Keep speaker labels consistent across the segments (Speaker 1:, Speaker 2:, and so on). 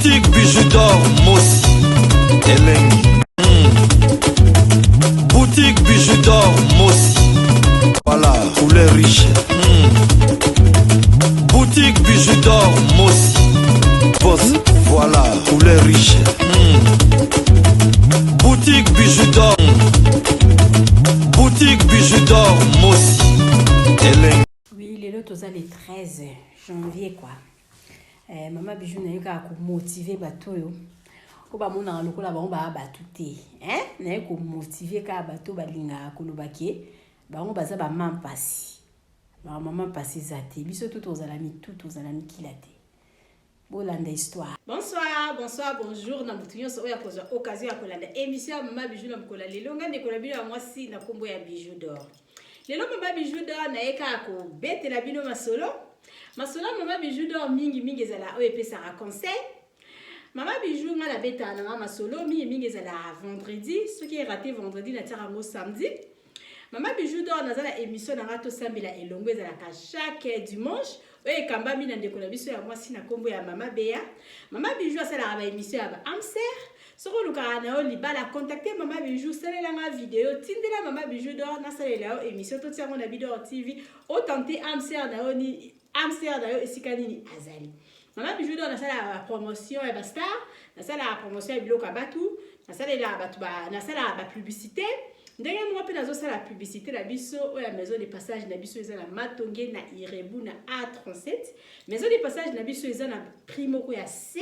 Speaker 1: Boutique bijoux d'or, Moss, Elengi. Boutique bijoux d'or, Moss. Voilà, couleur riche. Boutique bijoux d'or, Moss. Boss, voilà, couleur riche. Boutique bijoux d'or. Boutique bijoux d'or, Moss, Elengi.
Speaker 2: Oui, les lots aux le 13 janvier quoi. Maman bijou na yoka ko motiver bato yo. Ko ba mona lokola ba ba batuté. Na ko motiver ka bato balinga ko lobake. Ba ngo baza ba mampasi. Ba maman pasi zate. Biso tout aux alami kilate. Bolanda histoire. Bonsoir, bonjour na mutunyo so ya koza occasion ya kolanda émission maman bijou na mkola lelo nga ndekola bino ya mwasi na kombo ya bijou d'or. Lelo maman bijou d'or na yeka ko bete la bino masolo. Masolo maman bijou d'or mingi ezala o epesaka conseil. Maman bijou nga la beta na masolo mingi ezala vendredi, ce qui est raté vendredi na tira mo samedi. Maman bijou d'or na zala émission na rato sambela elongo ezala ka chaque dimanche. Oye kamba mina ndeko na biso ya mwasi na kombo ya mama Bea. Mama bijou asala ba émission ya ba Amser. Soko luka na o libala contacter mama bijou salela nga vidéo tindela mama bijou d'or na salela o émission to tiango na Bidor TV o tenter Amser na o ni Amser na yo esikani ni azali. Mama bijou d'or na sala promotion ya ba star, na sala promotion ya biloko batu, na salela batu ba na sala ba publicité. Ndenge moi pe nazo sala publicité la biso o ya maison de passage na biso eza na Matonge na Irebu na A37. Maison de passage na biso eza na primo ko ya C.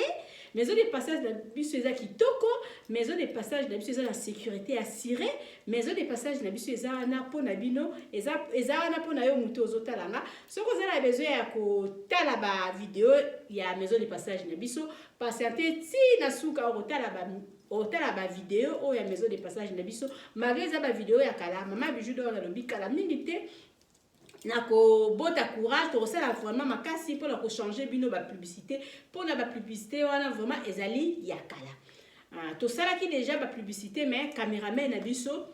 Speaker 2: Maison de passage na biso eza kitoko. Maison de passage na biso eza na sécurité assurée. Maison de passage na biso eza na pona bino eza na pona yo muto ozotalanga. Soko za na besoin ya ko tala ba vidéo ya maison de passage na biso patienter ti na suka o tala ba vidéo o ya maison de passage na biso malgré za ba vidéo ya kala mama bijou d'or na lobi kala mingi te na ko bota courage to sala vraiment makasi pour la ko changer bino ba publicité pour na ba publicité wana vraiment ezali ya kala to sala ki déjà ba publicité mais cameraman na biso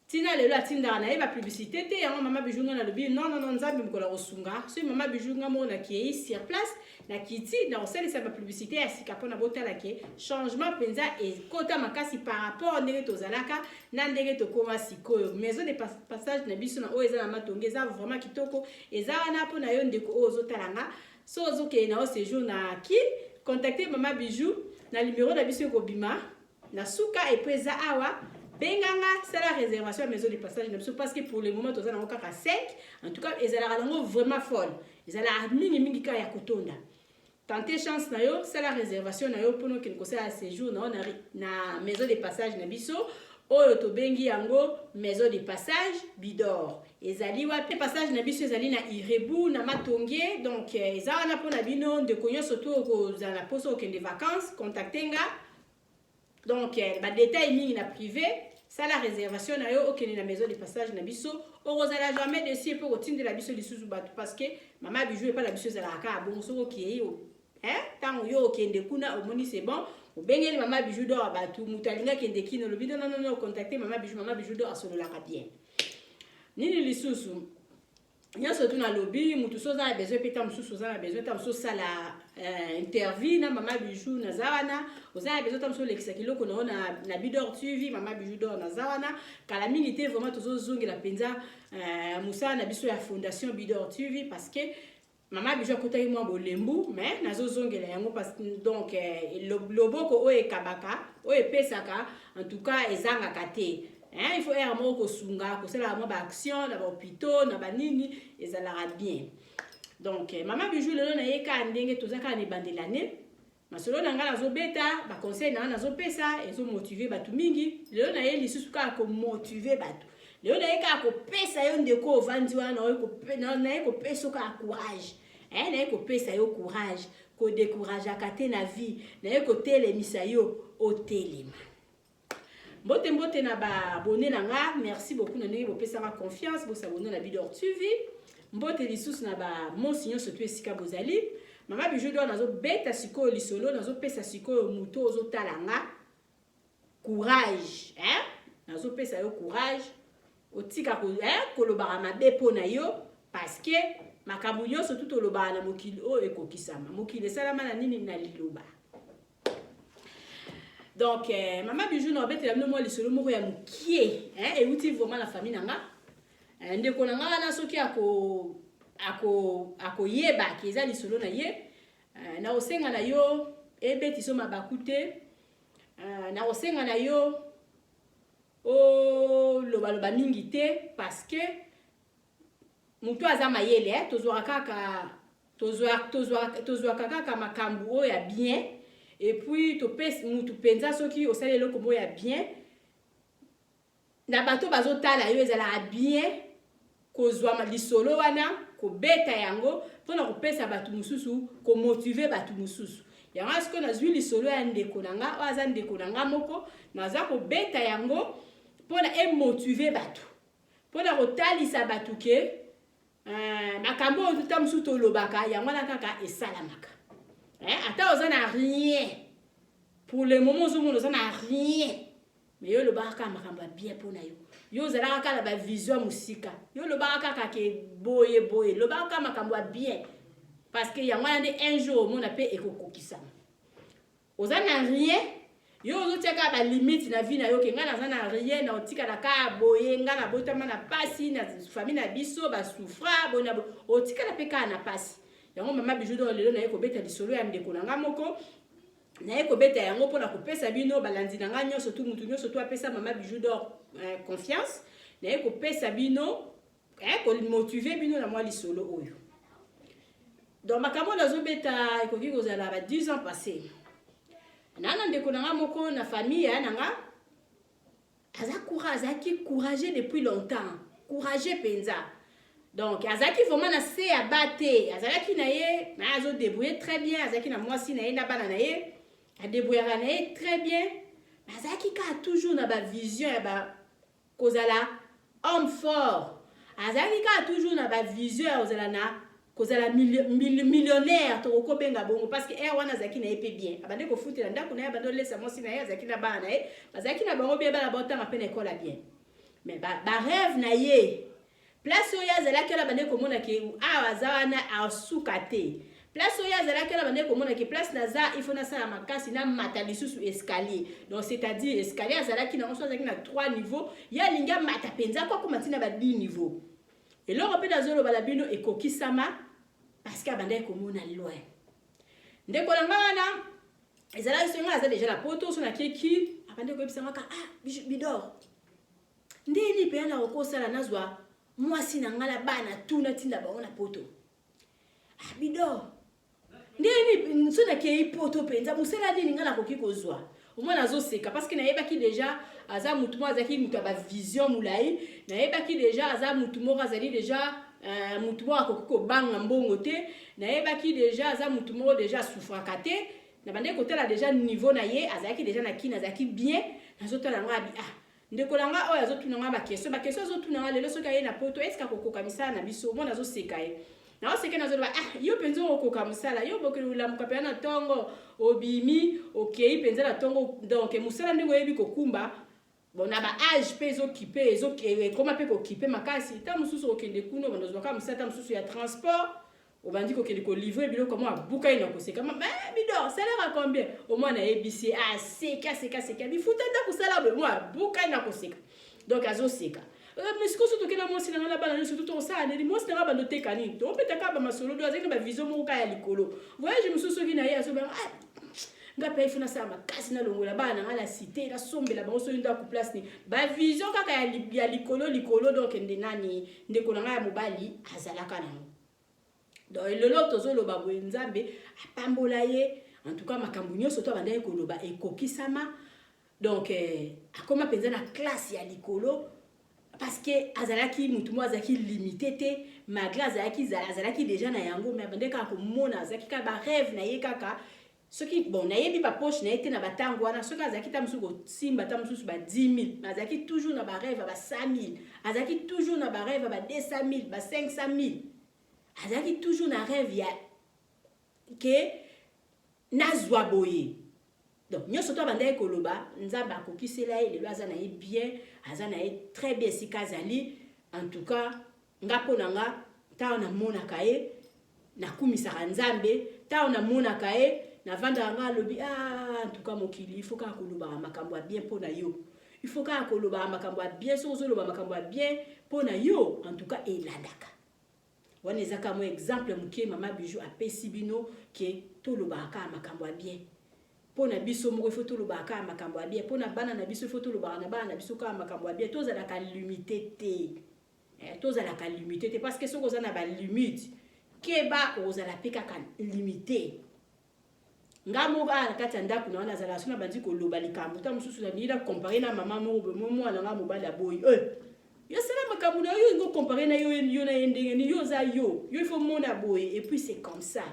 Speaker 2: tina lelo atinda na ba publicité te ya mama bijou na lobi non nzambe mkola kosunga so mama bijou mo na ki sur place na kiti na osali sa ba publicité ya sika pona botala ke changement penza et kota makasi par rapport ndenge tozalaka na ndenge tokoma sikoyo maison de passage na biso na o eza na Matonge eza vraiment kitoko eza na pona yo ndeko ozotalanga so ozoke na o séjour na ki contacter mama bijou na numéro na biso ko bima na suka et pesa awa benganga c'est la réservation à maison de passage na biso parce que pour le moment tozana okaka 5 en tout cas ezala rango vraiment folle ezala mingi ka ya kotonda. Tentez chance na yo, c'est la réservation na yo pour nous qui nous conseille à séjour na maison de passage na biso oyo to bengi yango maison de passage Bidor. Ezali wapi passage na biso ezali na Irebu na Matonge donc ezala na pona bino de konyo surtout ko za na poso okende vacances contactenga. Donc ba détail mingi na privé, ça la réservation na yo okende na maison de passage na biso orozala jamais dessus pour otinde la biso lisusu batu parce que mama bijou pas la biso za la ka bon so ki tant yo kende kuna omoni c'est bon o bengeli mama bijou d'or batu mutalinga kende kino lobi non contacter mama bijou d'or asolola ka bien nini lisusu nyaso tuna lobi mutu soza a besoin peta mususu za a besoin tam so sala interview na mama bijou na zawana oza a besoin tam so lekisa kiloko na Bidor TV mama bijou d'or na zawana kala mingi te vraiment tozo zongela penza musa na biso ya fondation Bidor TV parce que mama bijou akota moi bolembu mais nazo zongela yango parce donc loboko o ekabaka o epesaka en tout cas ezanga kate il faut être moko sunga ko sala mo ba action na ba hôpitaux na ba nini ezala bien donc mama bijou lelo na yeka ndenge tozaka ne bandelane masolo na ngala zo beta ba conseil na nazo pesa ezo motiver batu mingi lelo na ye lisusu ka ko motiver batu lelo na yeka ko pesa yo ndeko ovandi wana na ye ko pesa ka courage na ye ko pesa yo courage ko décourage akate na vie na ye ko telemisa yo o telema. Mbote na ba abonné na nga merci beaucoup na ndenge bopesa nga confiance bo s'abonner na Bidor TV mbote lisusu na ba monsignon surtout esika bozali mama bijou d'or nazo beta siko lisolo nazo pesa siko muto ozo talanga courage nazo pesa yo courage otika ko kolobaka mabe pona yo parce que makambo nyonso tout olobaka na mokili o ekokisama mokili esalama na nini na liloba Donc, maman Bijou n'a pas été la même moi, les solo moko ya mukie, et outil vraiment la famille nanga. Ndeko nanga na soki ako yeba kiza li solo na ye. Na osenga na yo, ebeti so mabakute. Na osenga na yo, o loba mingi te, parce que mutu aza mayele, tozwa kaka makambu ya bien. Et puis to penza soki osala eloko mo ya bien na bato bazotala yo ezala bien kozwa lisolo wana kobeta yango mpona kopesa bato mosusu komotive bato mosusu yango siko nazwi lisolo ya ndeko nanga oyo aza ndeko nanga moko naza kobeta yango mpona emotive bato mpona kotalisa bato ke makambo oyo tuta mosusu tolobaka yango wana kaka esalamaka. Ata oza na rien. Pour le moment, oza na rien. Mais yo le baraka makambo bien pour na yo. Yo zala kaka la vision musika. Yo le baraka kaka ke boye. Le baraka makambo bien. Parce que yango ande un jour mon appel ekokokisa. Oza na rien. Yo ozo tiaka ba limite na vie na yo ke nga na na rien na otika na ka boye nga na botama na pasi na famille na biso ba souffra bona otika na peka na pasi. Yango mama Bijou do lelo na yeko beta lisolo ya ndeko nanga moko na yeko beta yango pona kopesa bino balandi nanga nyonso tu mutu nyonso tu apesa mama Bijou do confiance na yeko pesa bino ko motiver bino na mwa lisolo oyo. Donc makambo nazo beta ekoki kozala ba 10 ans passés. Nana ndeko nanga moko na famille ya nanga azaki courageux depuis longtemps, courageux penza. Donc, azaki vraiment na se ya bate, azaki na ye, na azo débrouiller très bien, azaki na mwasi na ye na bana na ye, a débrouiller na ye très bien. Azaki ka toujours na ba vision ya ba kozala homme fort. Azaki ka toujours na ba vision ya kozala na kozala millionnaire to ko benga bongo parce que wana azaki na ye pe bien. Abande ko futela ndako na ye abande lesa mwasi na ye azaki na bana na ye, azaki na bango bien bana bota ma pe na école bien. Mais ba rêve na ye place oya zala kela bande komona ke awazawana asukate place oya zala kela bande komona ke place naza il faut na sala makasi na mata lisusu escalier donc c'est-à-dire escalier zala ki na onso zaki na 3 niveaux ya linga mata penza kwa komatina ba 10 niveaux et là on peut dazolo bala bino ekokisama parce que bande komona loin ndeko langa ezala senga za déjà la poto so na keki abande ko ebisanga ka bidor ndeni pe na okosala nazwa mwasi na ngala bana tuna tinda baona poto bido ndeni nsona ke poto penza musela nini ngala koki kozwa omwana azoseka parce que nayebaki déjà aza mutu mo azaki mutu ba vision mulai nayebaki déjà aza mutu mo azali déjà mutu mo akoki kobanga mbongo te nayebaki déjà aza mutu mo déjà souffraka te na bande kotela déjà niveau na ye azaki déjà na kina azaki bien nazotala ngabi ndeko langa oyo azotuna nga ba question azotuna nga lelo soki aye na poto est-ce akokoka misala na biso mona azoseka ye na oseka nazoloba yo penza okoka misala yo bokela mukape na tongo obimi okei penza na tongo donc musala ndenge yebi kokumba bona ba age pe ezokipe koma pe kokipe makasi ta mususu okende kuno banozwa ka musala ta mususu ya transport obandi kokende ko livrer biloko mo abuka ina koseka bidor salaire à combien au moins na ABC seka bifuta nda kusala be mo abuka ina koseka donc azoseka mais ce que surtout que na mo sina na bana surtout to sa ne mo sina ba noter kani to petaka ba masolo do azeki ba vision mo ka ya likolo voyage mususu ki na ye aso ba ngapa ifuna sama kasi na longola bana ngala cité la sombela ba so nda ku place ni ba vision kaka ya likolo donc ndenani ndeko na ya mobali azalaka na donc le lot tozoloba boye nzambe apambola ye en tout cas makambo nyonso to banda ekoloba ekokisama donc akoma penza na classe ya likolo parce que azalaki mutu mo azalaki limité te malgré azalaki déjà na yango mais bande kaka komona azalaki ka ba rêve na ye kaka soki bon na yebi pa poche na ete na batango wana soki azalaki ta musu ko simba ta musu ba 10 000 azalaki toujours na ba rêve ba 5 000 azalaki toujours na ba rêve ba 200 000 ba 500 000 azalaki toujours na rêve ya ke nazwa boye donc nyonso to banda ekoloba nzamba akokisela ye lelo aza na ye bien aza na ye très bien sika azali en tout cas ngapo nanga ta na monaka ye nakumisaka nzambe ta na monaka ye na vanda nga lobi en tout cas mokili il faut ka koloba makambo bien pona yo il faut ka koloba makambo bien so zo loba makambo bien pona yo en tout cas elandaka wana ezaka mo exemple mukie mama Bijou apesi bino ke toloba ka makambo bien pona biso moko il faut toloba ka makambo bien pona bana na biso il faut toloba na bana na biso ka makambo bien tozala ka limité te tozala ka limité te parce que soko za na ba limite keba ozala peka ka limité ngamo ba kati ndako na wana zala suna bandi ko loba likambo ta mususu na nila comparer na mama mo mwana nga mobala boy yo sala makambo na yo ngo comparer na yo na ndenge ni yo za yo il faut mona boy et puis c'est comme ça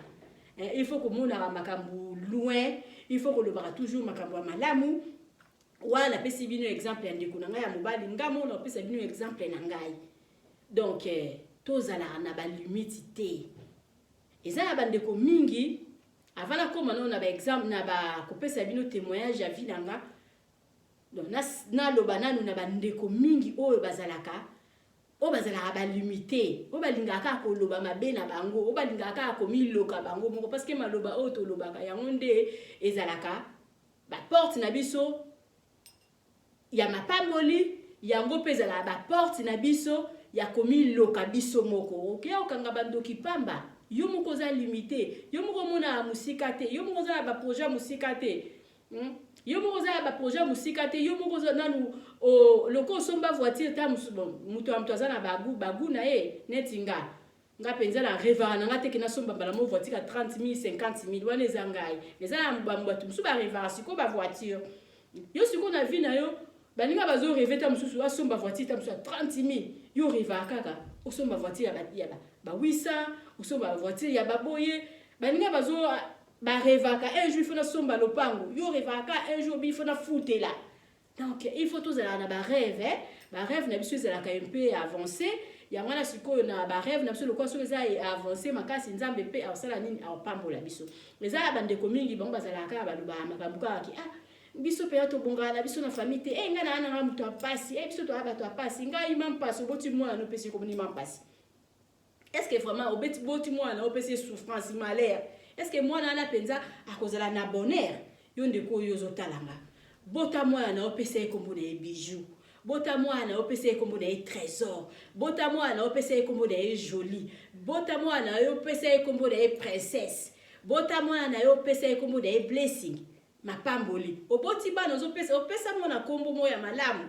Speaker 2: il faut que mona makambo loin il faut que le bara toujours makambo malamu wala pesi bino exemple ya ndeko na nga ya mobali ngamo na pesi bino exemple na ngai donc tozala na ba limite te eza ba ndeko mingi avant la comme on a ba exemple na ba kopesa bino témoignage ya vie nanga donc na lobana nous na ba ndeko mingi oyo bazalaka ba limité o balingaka ko loba mabe na bango o balingaka ko miloka bango moko parce que maloba o to lobaka yango nde ezalaka ba porte na biso ya mapamboli yango pezala ba porte na biso ya komi loka biso moko okay okanga bandoki pamba yo moko za limité yo moko mona musika te yo moko za ba projet musika te yo moko za ba projet musika te yo moko za nanu o loko somba voiture ta mutu amtoza na bagu na netinga nga penza la revara nga te kina somba bala mo voiture 30 000 50 000 wana ezangai ezala mbatu musu ba revara siko ba voiture yo siko na vie na yo baninga bazo rêver ta mususu asomba voiture ta musu 30 000 yo revara kaka osomba voiture ya ba 800 osomba voiture ya baboye baninga bazo ba revaka un jour il faut na somba lopango yo revaka un jour il faut na foutela donc il faut tous na ba rêve ba rêve na biso ezala ka un peu avancé ya mwana siko na ba rêve na biso lokwa so eza avancé makasi nzambe pe asala nini apambola biso eza bande komingi bango bazala ka baloba makambo ka ki biso pe to bongala biso na famille te ngana na mutu apasi biso to abato apasi ngai mam passe boti mwana no pesi comme ni mam passe est-ce que vraiment obeti boti mwana no pesi souffrance malheur est-ce que mwana na penza akozala na bonheur yo ndeko yo zotalanga bota mwana no pesi kombo na bijou bota mwana o pesi kombo na trésor bota mwana o pesi kombo na joli bota mwana yo pesi kombo na princesse bota mwana yo pesi kombo na blessing mapamboli oboti bana opesa mona kombo moya malamu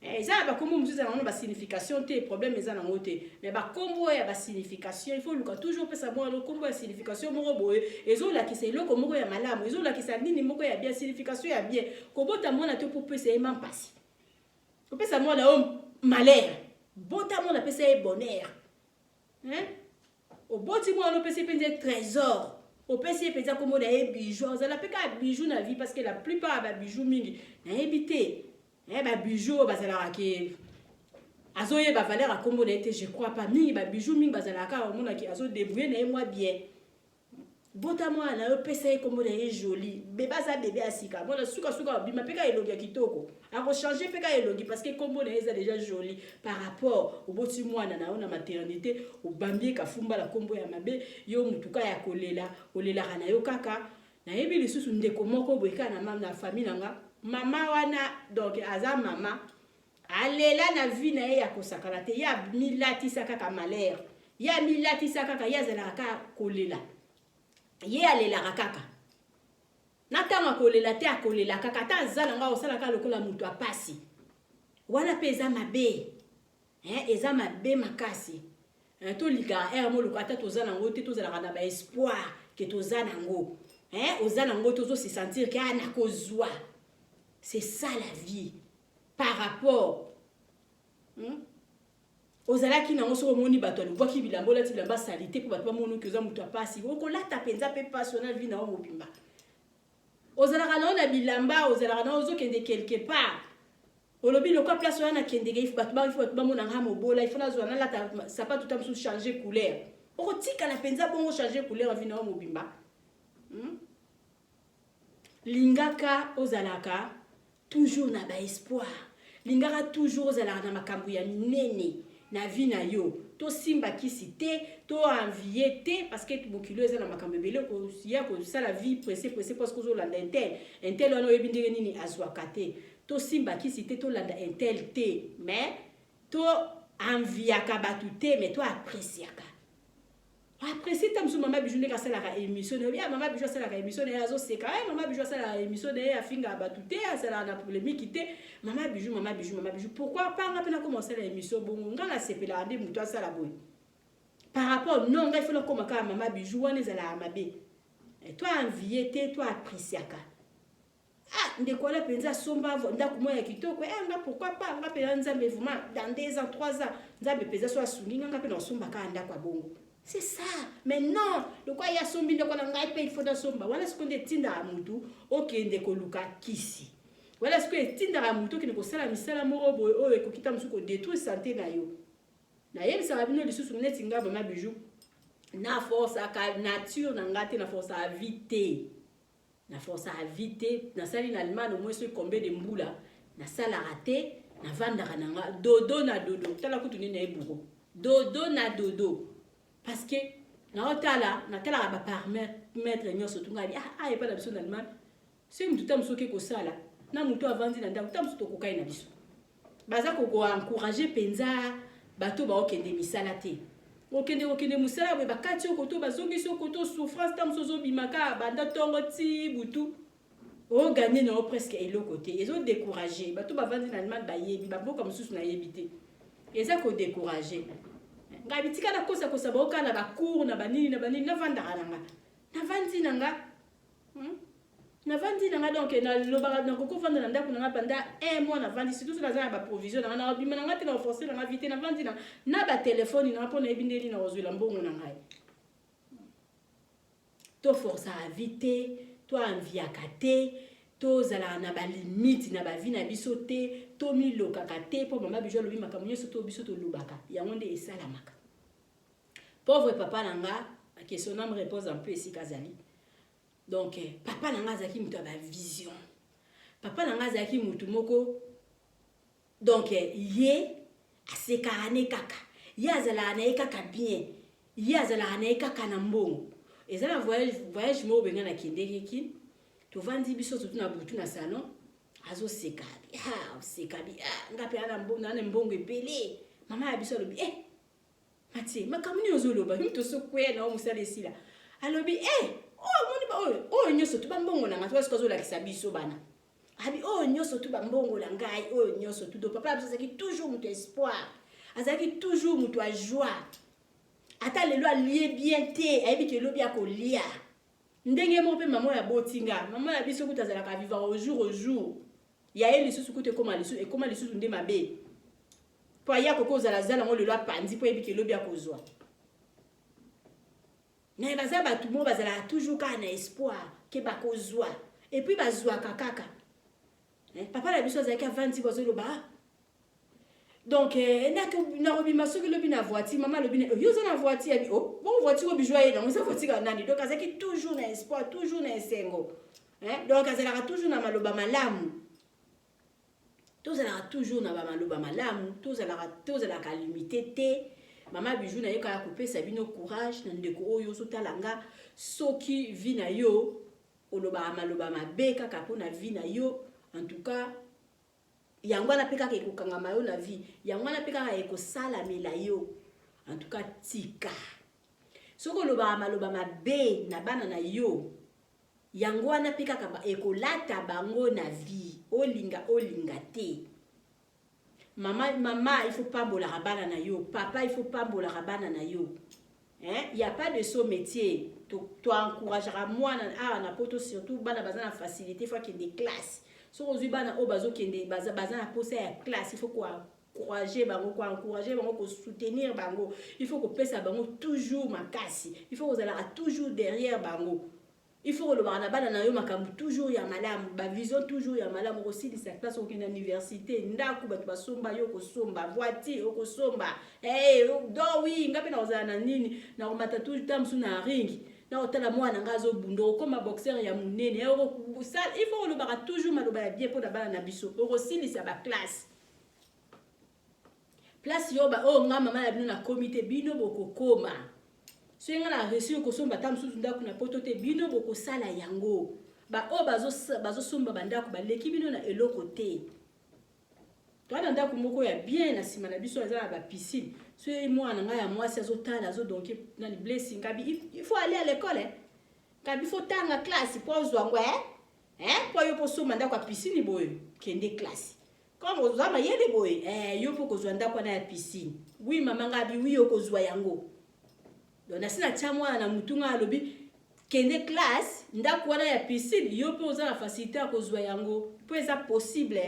Speaker 2: eza ba kombo musuza na ba signification te problème eza na ngote mais ba kombo ya ba signification il faut luka toujours pesa mona kombo ya signification moko boye ezola kisa eloko moko ya malamu ezola kisa nini moko ya bien signification ya bien kobota mona te pour pesa ema mpasi opesa mona o malheur bota mona pesa e bonheur oboti mona pesa penze trésor au PC peut-être comme on a bijoux ça la peka bijoux na vie parce que la plupart ba bijoux mingi na habité ba bijoux bazala ke azoye ba valeur a comme on a été je crois pas mingi ba bijoux mingi bazala ka on a ki azo débrouiller na moi bien bota moi na PC comme on a joli bébé ça bébé asika bon suka bima peka elongi kitoko a changer peka elongi parce que comme on a déjà joli par rapport au boti moi na ona maternité au bambi ka fumba la kombo ya mabe yo mutuka ya kolela olela kana yo kaka na yebi lisusu ndeko moko boyeka na mama na famille nanga mama wana donc aza mama alela na vie na ye ya kosakana te ya milati sakaka malheur ya milati sakaka ya zela ka kolela ye alela kaka natanga kolela te akolela kaka ta zala nga osala ka lokola mutu apasi wana pe eza mabe eza mabe makasi to lika mo lokata tozana ngo te tozala na ba espoir que tozana ngo ozana ngo tozo se sentir que ana kozwa c'est ça la vie par rapport ozalaki na ngoso moni bato lo bwaki bilambo lati bilamba salite pour bato mono que za mutu apasi okolata penza pe passional vie na o mobimba ozalaka na bilamba ozalaka na ozokende quelque part olobi lokwa place wana kendege ifu bato ba mona nga mobola ifuna zo na lata sapato tamsu changer couleur okotika na penza bongo changer couleur vie na o mobimba lingaka ozalaka toujours na ba espoir lingaka toujours ozalaka na makambo ya minene na vie na yo to simba kisi te to envier te parce que mokilo eza na makambo ebele ya kosala vie pressé parce que ozolanda intel wana oyebi ndenge nini azwaka te to simba kisi te tolanda intel te mais to enviaka bato te mais to apresiaka apprécier tam so mama bijou ndeka salaka émission ya mama bijou salaka émission ya zo seka mama bijou salaka émission ya finga bato te asala na polémique te mama bijou pourquoi pas ngapena commencer la émission bongo ngala sepela ande muto asala boy par rapport non nga il faut comme ka mama bijou wana ezala mabe toi envier te toi appréciaka ndeko la penza somba ndako moya kitoko nga pourquoi pas ngapena nzambe vraiment dans 2 ans 3 ans nzambe penza so asungi ngapena somba ka ndako bongo. C'est ça. Mais non, le quoi il y a sombi de quoi il faut dans somba. Voilà ce qu'on est tinda amutu, ok ndeko luka kisi. Voilà ce que est tinda amutu qui ne peut sala misala morobo o eko kita musuko détruire santé na yo. Na yem sa rabino lisusu netinga mama bijou. Na force à nature na ngate na force à vite. Na force à vite, na sali na allemand au moins ce combien de mbula, na sala raté, na vanda kananga dodo na dodo. Tala kutuni na ebuko. Dodo na dodo. Parce que na tala ba permettre nyonso tungali et pas la biso na allemand c'est mutu tamsoke ko sala na mutu avandi na ndako tamso to kokai na biso baza ko encourager penza bato ba okende misala te okende musala we bakati okoto bazongi sokoto souffrance tamso zo bimaka banda tongo ti butu o gagner na presque eloko te ezo décourager bato bavandi na allemand ba yebi ba boka mususu na yebite eza ko décourager ngabitika na kosa boka na ba cours na banini na vanda nanga na vandi nanga donc na lobaka na koko vanda na ndako nanga pendant 1 mois na vandi surtout na za ba provision na bima nanga te na forcer na vite na vandi na ba téléphone na pona ebindeli na ozwela mbongo na ngai to force à vite to enviaka te to zala na ba limite na ba vie na biso te to miloka te po mama bijou lobi makambo nyoso to biso to lobaka yango nde esalamaka. Pauvre papa nanga, la question me repose un peu ici kazali. Donc papa nanga zaki mutu ba vision. Papa nanga zaki mutu moko. Donc ye asekarane kaka. Ye azala na kaka bien. Ye azala na kaka na mbongo. Ezala voyage mo benga na kindeki ki. To vandi biso to na butu na salon. Azo sekabi. Sekabi. Ngape ana mbongo epele. Mama ya biso lobi Mati, makamuni ozoloba, mto sokwe na omusale sila. Alobi, moni ba nyoso tu bambongo na ngatu wasko zola kisabiso bana. Abi nyoso tu bambongo la ngai, nyoso tu do papa azaki toujours mutu espoir. Azaki toujours mutu a joie. Ata lelo alie bien te, aibi ke lobi akolia. Ndenge mo pe maman ya botinga, maman ya biso kutazala ka vivre au jour. Ya eli susu kute koma lisu e koma lisu nde mabe. Po ya koko zala ngo lelo apandi po ebike lobi akozwa. Na baza batu mo bazala toujours ka na espoir ke bakozwa. Et puis bazwa kakaka. Papa la biso zaka 20 bozo loba. Donc na robi masoki lobi na voiture mama lobi yo za na voiture abi bon voiture bi joie na ça voiture nani donc azaki toujours na espoir toujours na esengo. Donc azala toujours na maloba malamu. Tozala toujours na ba maloba malamu, tozala ka limité te. Mama bijou na yoka kopesa bino courage na ndeko oyo so talanga soki vi na yo oloba maloba mabe kaka pona vi na yo en tout cas yango na peka ke kokanga mayo na vie yango na peka ka ekosala mela yo en tout cas tika soko oloba maloba mabe na bana na yo yango wana peka ka ekolata bango na vie olinga te. Maman, il faut pas bola rabana na yo. Papa, il faut pas bola rabana na yo. Il y a pas de ce métier. Tu encourageras moi na poto surtout bana bazana facilité faut qu'il y ait des classes. So ozu bana o bazo qu'il y ait des bazana poser à classe, il faut quoi encourager bango ko soutenir bango. Il faut que pesa bango toujours makasi. Il faut que vous allez toujours derrière bango. Il faut que le barnabana na yo makambu toujours ya malamu, ba vision toujours ya malamu aussi de sa classe au université, ndaku batu basomba yo ko somba, voiture ko somba. Do oui, ngape na ozana nini na komata tout temps na ring. Na otala mwana ngazo bundo comme boxeur ya munene. Il faut le bara toujours maloba bien pour la bana na biso. Aussi sa ba classe. place yo ba o nga mama na bino na comité bino boko koma so nga na reçu ko somba tam susu ndako na poto te bino boko sala yango ba o bazo somba bandako ba leki bino na eloko te to na ndako moko ya bien na sima na biso azala ba piscine so moi na nga ya mwasi azotala donc na ni blessing kabi il faut aller à l'école kabi faut tanga classe pour zwango pour yo po somba ndako ya piscine boyo kende classe. Comme vous avez yele boy, yo po kozwa ndako na ya piscine. Oui mama ngabi oui yo kozwa yango. Donc na sina chamwa na mutunga alobi kende classe ndako na ya piscine yo po za la facilité à kozwa yango. Pour ça possible.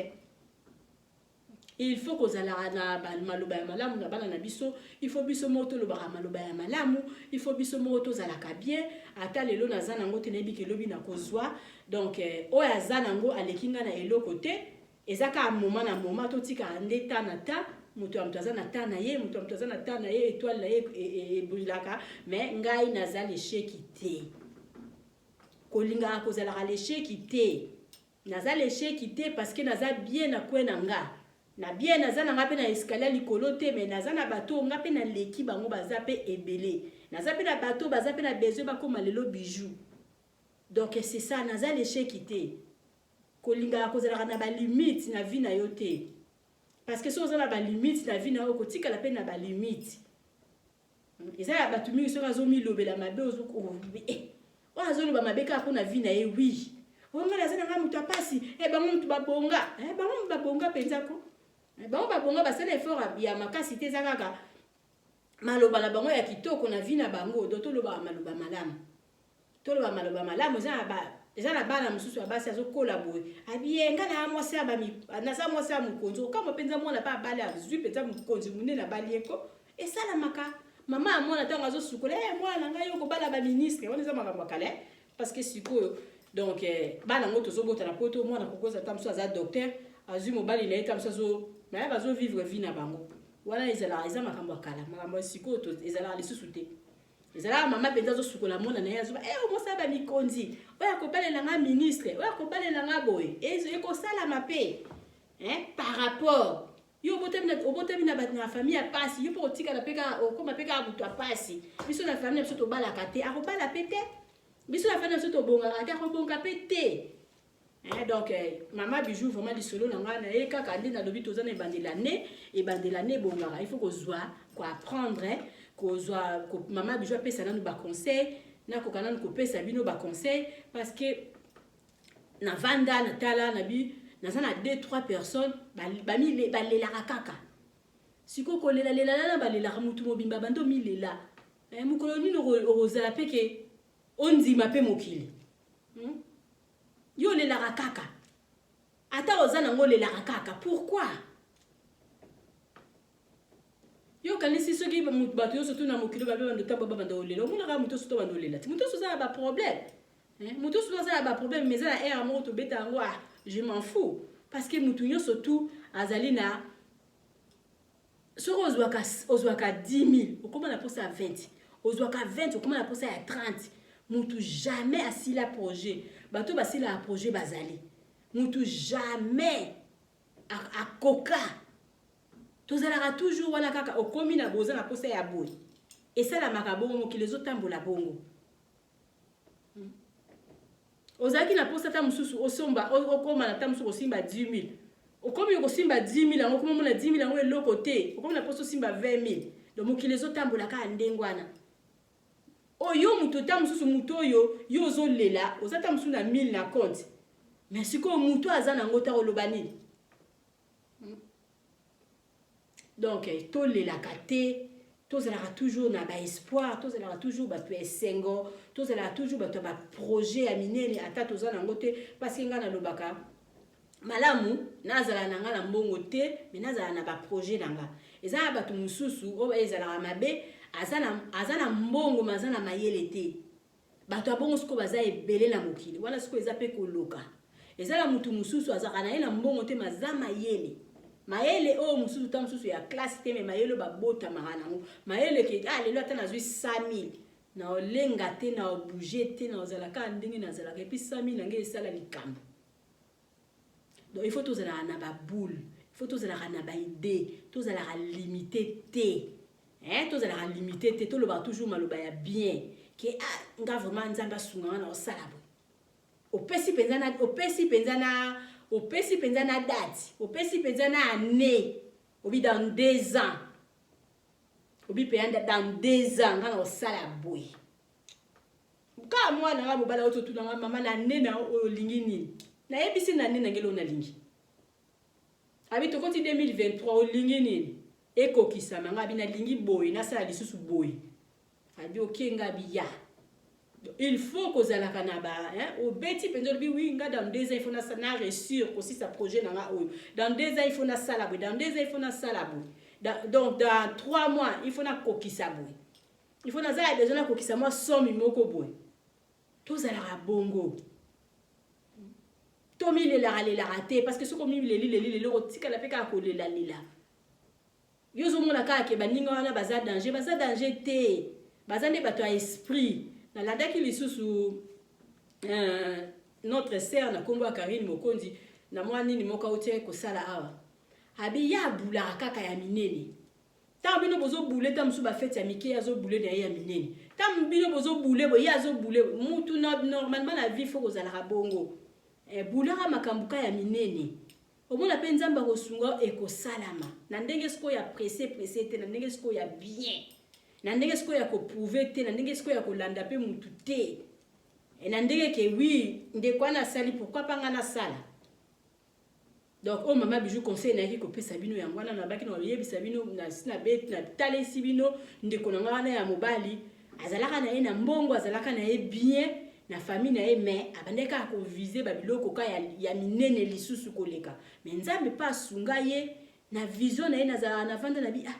Speaker 2: Il faut kozala na maloba ya malamu na bana na biso, il faut biso moto lo ba maloba ya malamu, il faut biso moto za la bien, ata lelo na zana ngo tenebi ke lobi na kozwa. Donc o ya zana ngo alekinga na eloko te. Ezaka moment na moment to tika ndeta na ta mutu amtaza na ta na ye mutu amtaza na ta na ye étoile na ye e bulaka mais ngai naza l'échec te kolinga kozala l'échec te naza l'échec te parce que naza bien na kwena nga na bien naza na ngape na escalier likolo te mais naza na bateau ngape na leki bango baza pe ebele naza pe na bateau baza pe na besoin bakoma lelo bijou donc c'est ça naza l'échec te kolinga kozala na ba limite na vie na yo te parce que si on a ba limite na vie na yo kotika la peine na ba limite ezala ba tumi so kazo mi lobela mabe ozuko o azo loba mabe ka ko na vie na ye oui o ngala zana nga mutu apasi bango mutu babonga bango mutu babonga penza ko bango babonga basala effort ya makasi te zakaka maloba na bango ya kitoko na vie na bango doto loba maloba malamu to loba maloba malamu za ba ezala bana mususu abasi azokola boye abienga na mwasi abami na sa mwasi amukonzo kama penza mwana pa bale azwi penza mukonzi munene abali eko esala maka mama mwana tanga azosukola mwana ngai yoko bala ba ministre on eza makambo kale parce que sikoyo donc bana ngoto zobota na poto mwana kokoza tamso aza docteur azwi mobali na etamso zo na bazo vivre vie na bango wana ezala makambo kala makambo sikoyo to ezala lisusu te ezala mama penza zo sukola mona na yazo mosa ba mikonzi oya ko balela nga ministre oya ko balela nga boye eko sala mape par rapport yo botemina na bat na famille a pasi yo po tika la peka o koma peka butu a pasi biso na famille biso to bala kate a ko bala pete biso na famille biso to bonga kate a ko bonga pete donc mama bijou vraiment lisolo na nga na e kaka ndi na lobi tozana ebandela ne bonga il faut ko zwa ko apprendre kozwa mama bijou pesa nanu ba conseil na ko kananu ko pesa bino ba conseil parce que na vanda na tala na bi na sana 2-3 personnes ba lela kaka siko ko lela na ba lela mutu mobimba bando mi lela mukoloni no rozala peke onzima pe mokili yo lela kaka ata ozana ngo lela kaka pourquoi yo kanisi soki bato yo surtout na mokilo ba bando tamba ba bando lela omona ka muto surtout bando lela muto so za ba problème muto so za ba problème mais za era mo to beta ngo je m'en fous parce que mutu yo surtout azali na so ozwaka 10 000 okoma na posa 20 ozwaka 20 okoma na posa ya 30 mutu jamais asila projet bato basila projet bazali mutu jamais a koka tozalaka toujours wana kaka okomi na boza na posa ya boy esala makabongo mokili ezotambola bongo ozalaki na posa ta mususu osomba okoma na ta mususu osimba 10 000 okomi okosimba 10 000 yango komona 10 000 yango eloko te okomi na posa osimba 20 000 donc mokili ezotambola kaka ndengwana oyo mutu ta mususu mutu oyo yo ozolela ozata mususu na 1000 na compte mais siko mutu aza nango ta oloba nini donc tolelaka te tozalaka toujours na ba espoir tozalaka toujours bato ya esengo tozalaka toujours bato ya ba projet ya minene ata toza nango te parce que nga nalobaka malamu nazala na nga na mbongo te mais nazala na ba projet na nga ezala bato mususu oyo ezalaka mabe aza na mbongo maza na mayele te bato ya bongo siko baza ebele na mokili wana siko eza pe koloka ezala mutu mususu azaka na ye na mbongo te maza mayele o mususu ta mususu ya classe te me mayele babota maranango mayele ke lelo ata nazwi 100 000 na olenga te na obouger te na ozalaka ndenge na zalaka et puis 100 000 nange esala likambo donc il faut tozala na ba boule faut tous la na ba idée tous la limité té hein tous la limité té tout le ba toujours maloba ya bien que ah nga vraiment nzamba sunga na osala bo opesi penzana date opesi penzana année obi dans 2 ans obi peyanda dans 2 ans nga na osala bo ka mwana nga mobala oto tuna mama na nena olingi nini na yebisi na nena ngelo na lingi abi to koti 2023 olingi nini ekokisama nga bina lingi boy na sala lisusu boy abi okenga biya il faut que ça la kanaba hein au beti pendol bi oui nga dans 2 ans il faut na sana réussir aussi sa projet na nga dans 2 ans il faut na sala bo dans 2 ans il faut na sala bo donc dans 3 mois il faut na kokisa bo il faut na za besoin na kokisa moi somme moko boy tout ça la bongo Tomi le la raté parce que ce comme le rotika la peka ko le la lila yozo mona ka ke baninga wana baza danger te baza ne bato a esprit na landa ki lisusu notre sœur na kombo Karine Mokonzi na mwani ni moka otie ko sala awa abi ya bula kaka ya minene tam bino bozo boule tam su ba fete ya mike ya zo boule na ya minene tam bino bozo boule bo ya zo boule mutu normalement la vie faut ko zala bongo bulaka makambuka ya minene omona pe nzamba ko sunga e ko salama na ndenge siko ya pressé te na ndenge siko ya bien na ndenge siko ya ko prouver te na ndenge siko ya ko landa pe mutu te na ndenge ke oui ndeko na sali pourquoi pas ngana sala donc oh mama bijou conseil na ki ko pesa bino ya mwana na baki na yebisa bino na sina bet na talesi bino ndeko na ngana ya mobali azalaka na ye na mbongo azalaka na ye bien na famille na ye mais abandeka ko viser babiloko ka ya minene lisusu koleka mais nzambe pa sunga ye na vision na ye na vanda na bi ah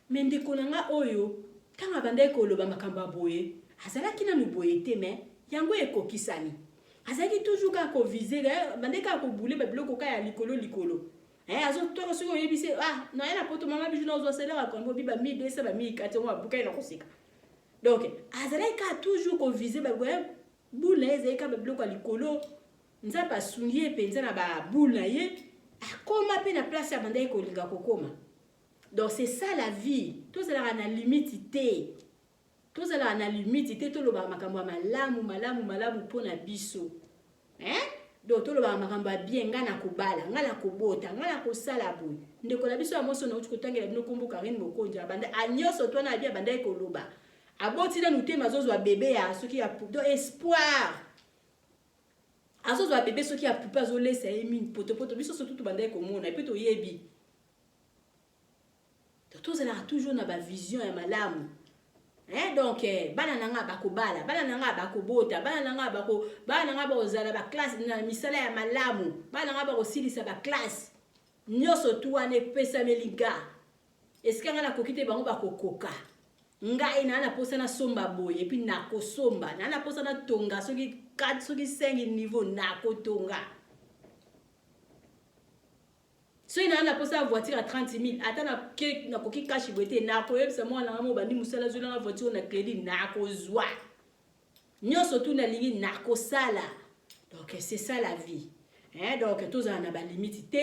Speaker 2: mais ndeko na nga oyo tanga bandeka ko loba makamba boye azalaki na boye te mais yango ekokisani azaki toujours ka ko viser bandeka ko boule babiloko ka ya likolo azo to so yebise ah na yana poto mama bijou na zo sela ko mbo biba 1200 ba 1400 wa buka ina kosika donc azalaka toujours ko viser ba boule ezeka babiloko likolo nzamba asungie penza na ba boule ye akoma pe na place ya banda ekolinga kokoma donc c'est ça la vie tous la na limite te tous la na limite te to loba makambo malamu pona biso hein donc to loba makambo bien ngana kobala ngana kobota ngana kosala boy ndeko na biso ya moso na uti kotangela bino kombo Karine Mokonzi banda anyoso to na bia banda ekoloba aboti na nute mazozo wa bébé ya soki ya do espoir azozo wa bébé soki ya pupa zo lesa emine poto biso so tout banda ko mona et puis to yebi to zala toujours na ba vision ya malamu hein donc bana nanga bakobala bana nanga bakobota bana nanga bazala ba classe na misala ya malamu bana nanga bakosilisa ba classe nyoso tu ane pesa melinga eska ngana kokite bango bakokoka ngai na posa na somba boye puis na ko somba na posa na tonga soki 4 soki 5 niveau na ko tonga so na posa voiture à 30 000 ata na koki cash boete na ko yebisa mwana ngamo bandi musala zula na voiture na crédit na ko zwa nyoso tu na lingi na ko sala donc c'est ça la vie hein donc tous na ba limite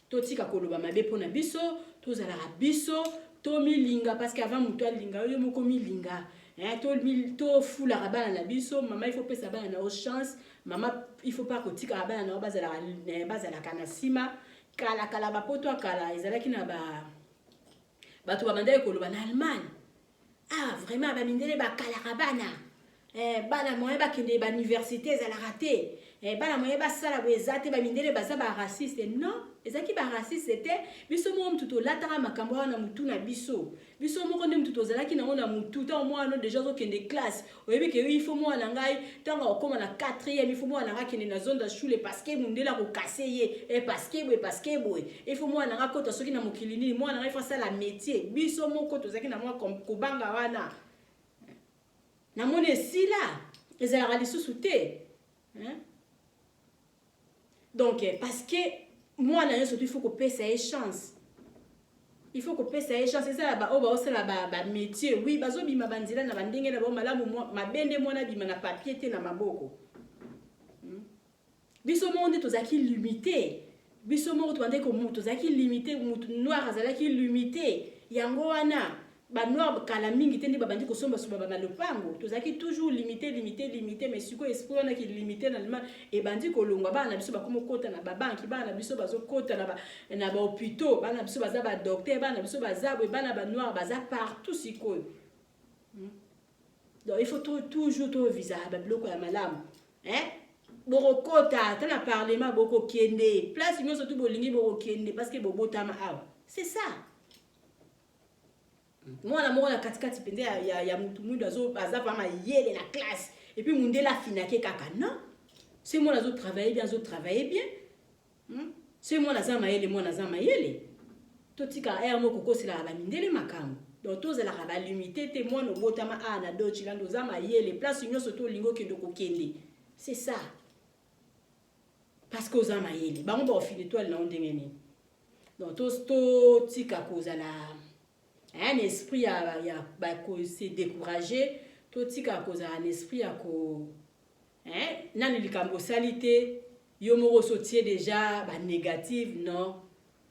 Speaker 2: to tika koloba mabe pona biso tous ala biso to milinga parce qu'avant muto linga yo moko milinga hein to fula rabana na biso mama il faut pesa bana na chance mama il faut pas kotika bana na bazala kana sima kala bapoto kala ezalaki na ba to bamanda ekoloba na Allemagne ah vraiment ba mindele ba kala rabana bana moye ba kende ba université ezala raté bana moye ba sala boezate ba mindele baza ba raciste non ezaki ba raciste te biso mo mtuto lataka makambo na mutu na biso moko nde mtuto zalaki na ona mutu ta mwana déjà zo kende classe oyebi ke il faut mwana ngai tanga okoma na 4e il faut mwana ngai kende na zone de schule parce que mundela ko casser ye parce que boy il faut mwana ngai kota soki na mokilini mwana ngai fa sala métier biso moko to zaki na mwa kobanga wana na mone sila ezala lisusu te hein donc parce que moi na surtout il faut qu'on paie sa chance c'est ça ba oba osala ba métier oui bazo bima banzila na bandenge na ba malamu mabende mwana bima na papier te na maboko biso monde tozaki limité biso moko tobande ko mutu zaki limité mutu noir azalaki limité yango wana ba noir kala mingi te ndi babandi ko somba soba ba lopango tozaki toujours limité mais siko esprit wana ki limité na lima e bandi ko longwa bana biso ba komo kota na ba banki bana biso bazo kota na ba hôpitaux bana biso baza ba docteur bana biso baza bana ba noir baza partout siko. Donc il faut toujours to visa ba biloko ya malamu borokota tana parlement boko kende place nyo surtout bolingi boko kende parce que bobotama awa c'est ça. Moi la moko na katikati pende ya mutu mundu aza pa mayele na classe et puis mundela finake kaka non c'est moi nazo travailler bien c'est moi naza mayele totika aya moko kosela ba mindele makambo donc tous la ba limité te moi no botama na dochi lando za mayele place nyo surtout lingo kendo ko kende c'est ça. Parce que aux amayeli ba on ba fil étoile na ndengeni donc to tika kozala un esprit ya ba ko se décourager to tika kozala un esprit ya ko nani likambo salité yo moko sotie déjà ba négative non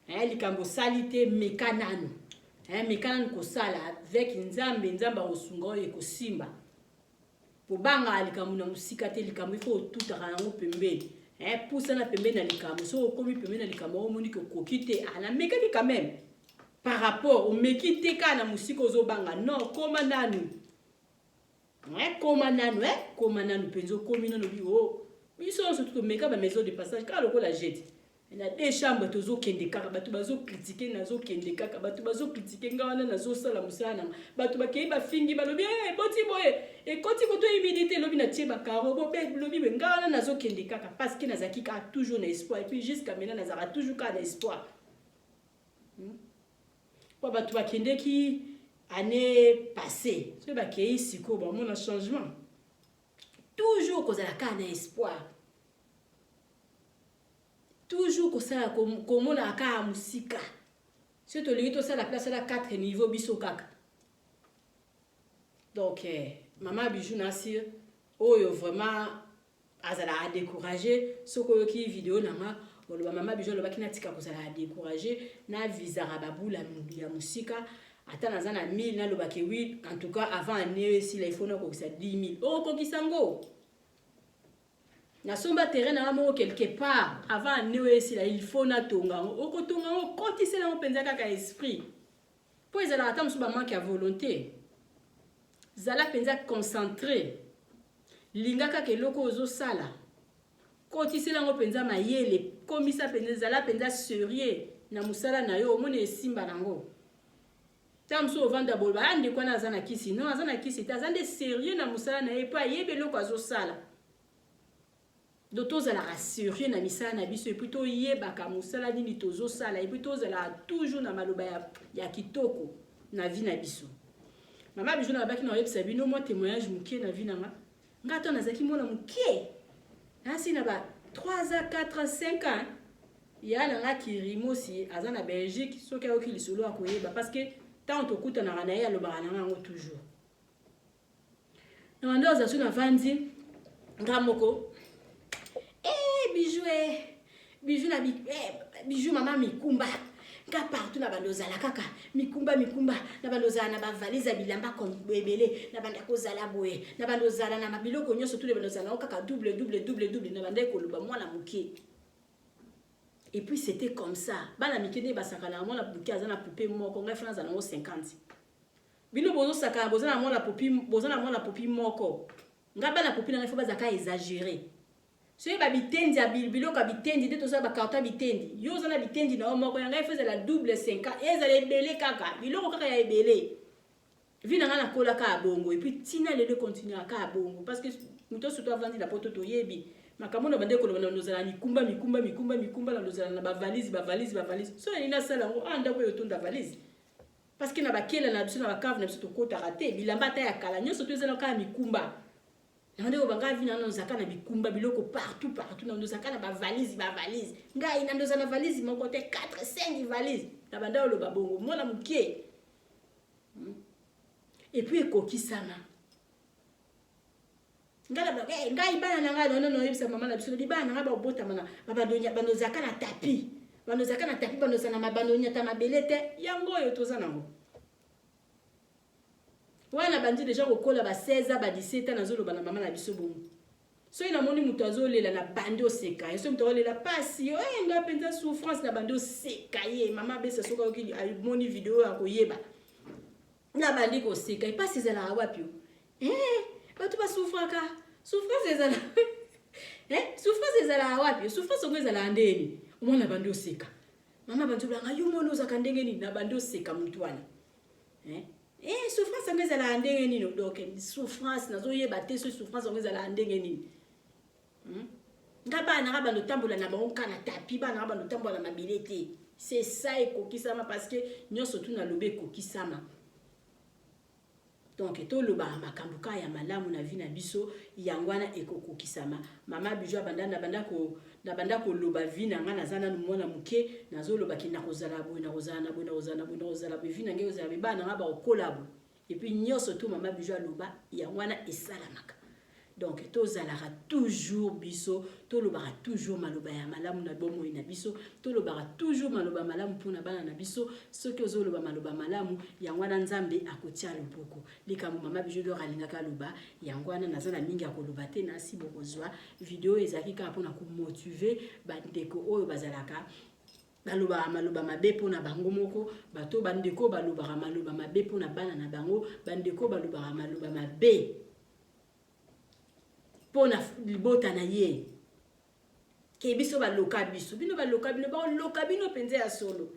Speaker 2: likambo salité mekanano mekanano ko sala avec nzambe osunga e ko simba po banga likambo na musika te likambo ifo tutaka nango pembeni pousse na pembeni na likambo so komi pembeni na likambo omoni ko kokite ana mekaki quand même par rapport au mekite ka na musika ozo banga non koma nanu koma nanu penzo komi no bi biso surtout meka ba maison de passage ka loko la jette na des chambres tozo kende kaka batu bazo critiquer nazo kende kaka batu bazo critiquer ngawana nazo sala musana batu bakei ba fingi balobi boti boye et quand tu to humidité lobi na tie ba karo bo be lobi be ngawana nazo kende kaka parce que nazaki ka toujours na espoir et puis jusqu'à maintenant nazara toujours ka na espoir kwa batu bakende ki année passée so ba kei siko ba mon changement toujours kozala ka na espoir toujours ko sala komona aka musika si to lingi to sala place la 4 niveau biso kaka donc maman Bijou Nasir oyo vraiment azala décourager soko ki vidéo nanga oloba maman Bijou loba kina tika ko sala décourager na visa rababula ya musika ata nazana 1000 na loba ke oui en tout cas avant année si il faut na ko kisa 10 000 ko kisango na somba terrain na mo quelque part avant année si il faut na tonga ko tonga ko tisela mo penza kaka esprit po ezala ata musuba manque ya volonté zala penza concentré lingaka ke loko ozo sala ko tisela mo penza mayele komisa penza zala penza sérieux na musala na yo omone esimba nango tamso ovanda bolba ande kwa na zana kisi non azana kisi ta zande sérieux na musala na ye pa yebe loko azo sala doto zala rassuré na misala na biso et plutôt yebaka musala nini tozo sala et plutôt zala toujours na maloba ya kitoko na vie na biso. Mama Bijou na baki na yebisa bino mo témoignage mukie na vie nanga ngato nazaki mona mukie asi na ba 3 ans 4 ans 5 ans ya na ngaki rimosi azana Belgique soki ayoki lisolo akoyeba parce que tant to kuta na na ya lobaka na ngo toujours na ndo za suna vandi ngamoko Bijou na Bijou mama mikumba nga partout na bandozala kaka mikumba na bandozala na ba valise bilamba comme bebele na banda kozala boye na bandozala na mabiloko nyonso tous les bandozala kaka double na banda ko loba mwana muke et puis c'était comme ça bana mikene basaka na mwana muke azana poupée moko nga France na 50 bino bozo saka bozana mwana poupée moko nga bana poupée na faut bazaka exagérer. So ba bitendi ya biloko bitendi de to so ba karton bitendi yo zana bitendi na moko yanga ifeze la double 50 ezale ebele kaka biloko kaka ya ebele vina ngana kola ka bongo et puis tina le continuer ka bongo parce que muto surtout avandi la poto to yebi makambo na bande ko na nozala mikumba na nozala na ba valise so ina sala ngo anda ko yotonda valise parce que na bakela na biso na bakave na biso to kota raté bilamba ta ya kala nyoso to ezala ka mikumba. Nande ko banga vina na nzaka na bikumba biloko partout na nzaka na ba valise ngai na ndoza na valise moko te 4 5 valise na banda lo babongo mona mukie et puis ekokisana ngala ba ngai bana na ngai non yebisa mama na biso di bana nga ba bota mana ba ndonya ba nzaka na tapis bando zaka na tapi bando sana mabando nyata mabelete yango yo toza nango wana bandi déjà kokola ba 16 ans ba 17 ans nazolo bana mama na biso bomu so ina moni muto azolela na bando seka so muto olela pasi yo nga penza souffrance na bando seka ye mama besa soka okili moni video ya koyeba na bandi ko seka pasi zala wapi bato ba souffrance ezala souffrance ezala wapi souffrance ngo ezala ndeni umona bando seka mama bantu banga yo mona uzaka ndenge nini na bando seka mtu wana souffrance ngo ezala ndenge nini donc souffrance nazo yeba te so souffrance ngo ezala ndenge nini ngaba na bando tambola na bango kana tapi bana na bando tambola na bilete c'est ça ekokisama parce que nyoso tu na lobe ekokisama donc to loba makambuka ya malamu na vie na biso yangwana ekokokisama mama bijwa banda ko loba vie na ngana zana mwana muke nazo loba kina kozala bo na kozala be vie na ngeo za bana ngaba okolabo et puis nyoso tu mama bijwa loba yangwana esalamaka donc tozalaka toujours biso tolobaka toujours maloba ya malamu na bomo na biso tolobaka toujours maloba malamu pona bana na biso soki ozoloba maloba malamu yangwana nzambe akotia loboko likambo mama bijo do kalingaka loba yangwana nazana mingi akoloba te na si bokozwa video ezaki ka pona ko motiver bandeko oyo bazalaka baloba maloba mabe pona bango moko bato bandeko baloba maloba mabe pona bana na bango bandeko baloba maloba mabe pona libota na ye ke biso ba loka biso bino ba loka bino penze ya solo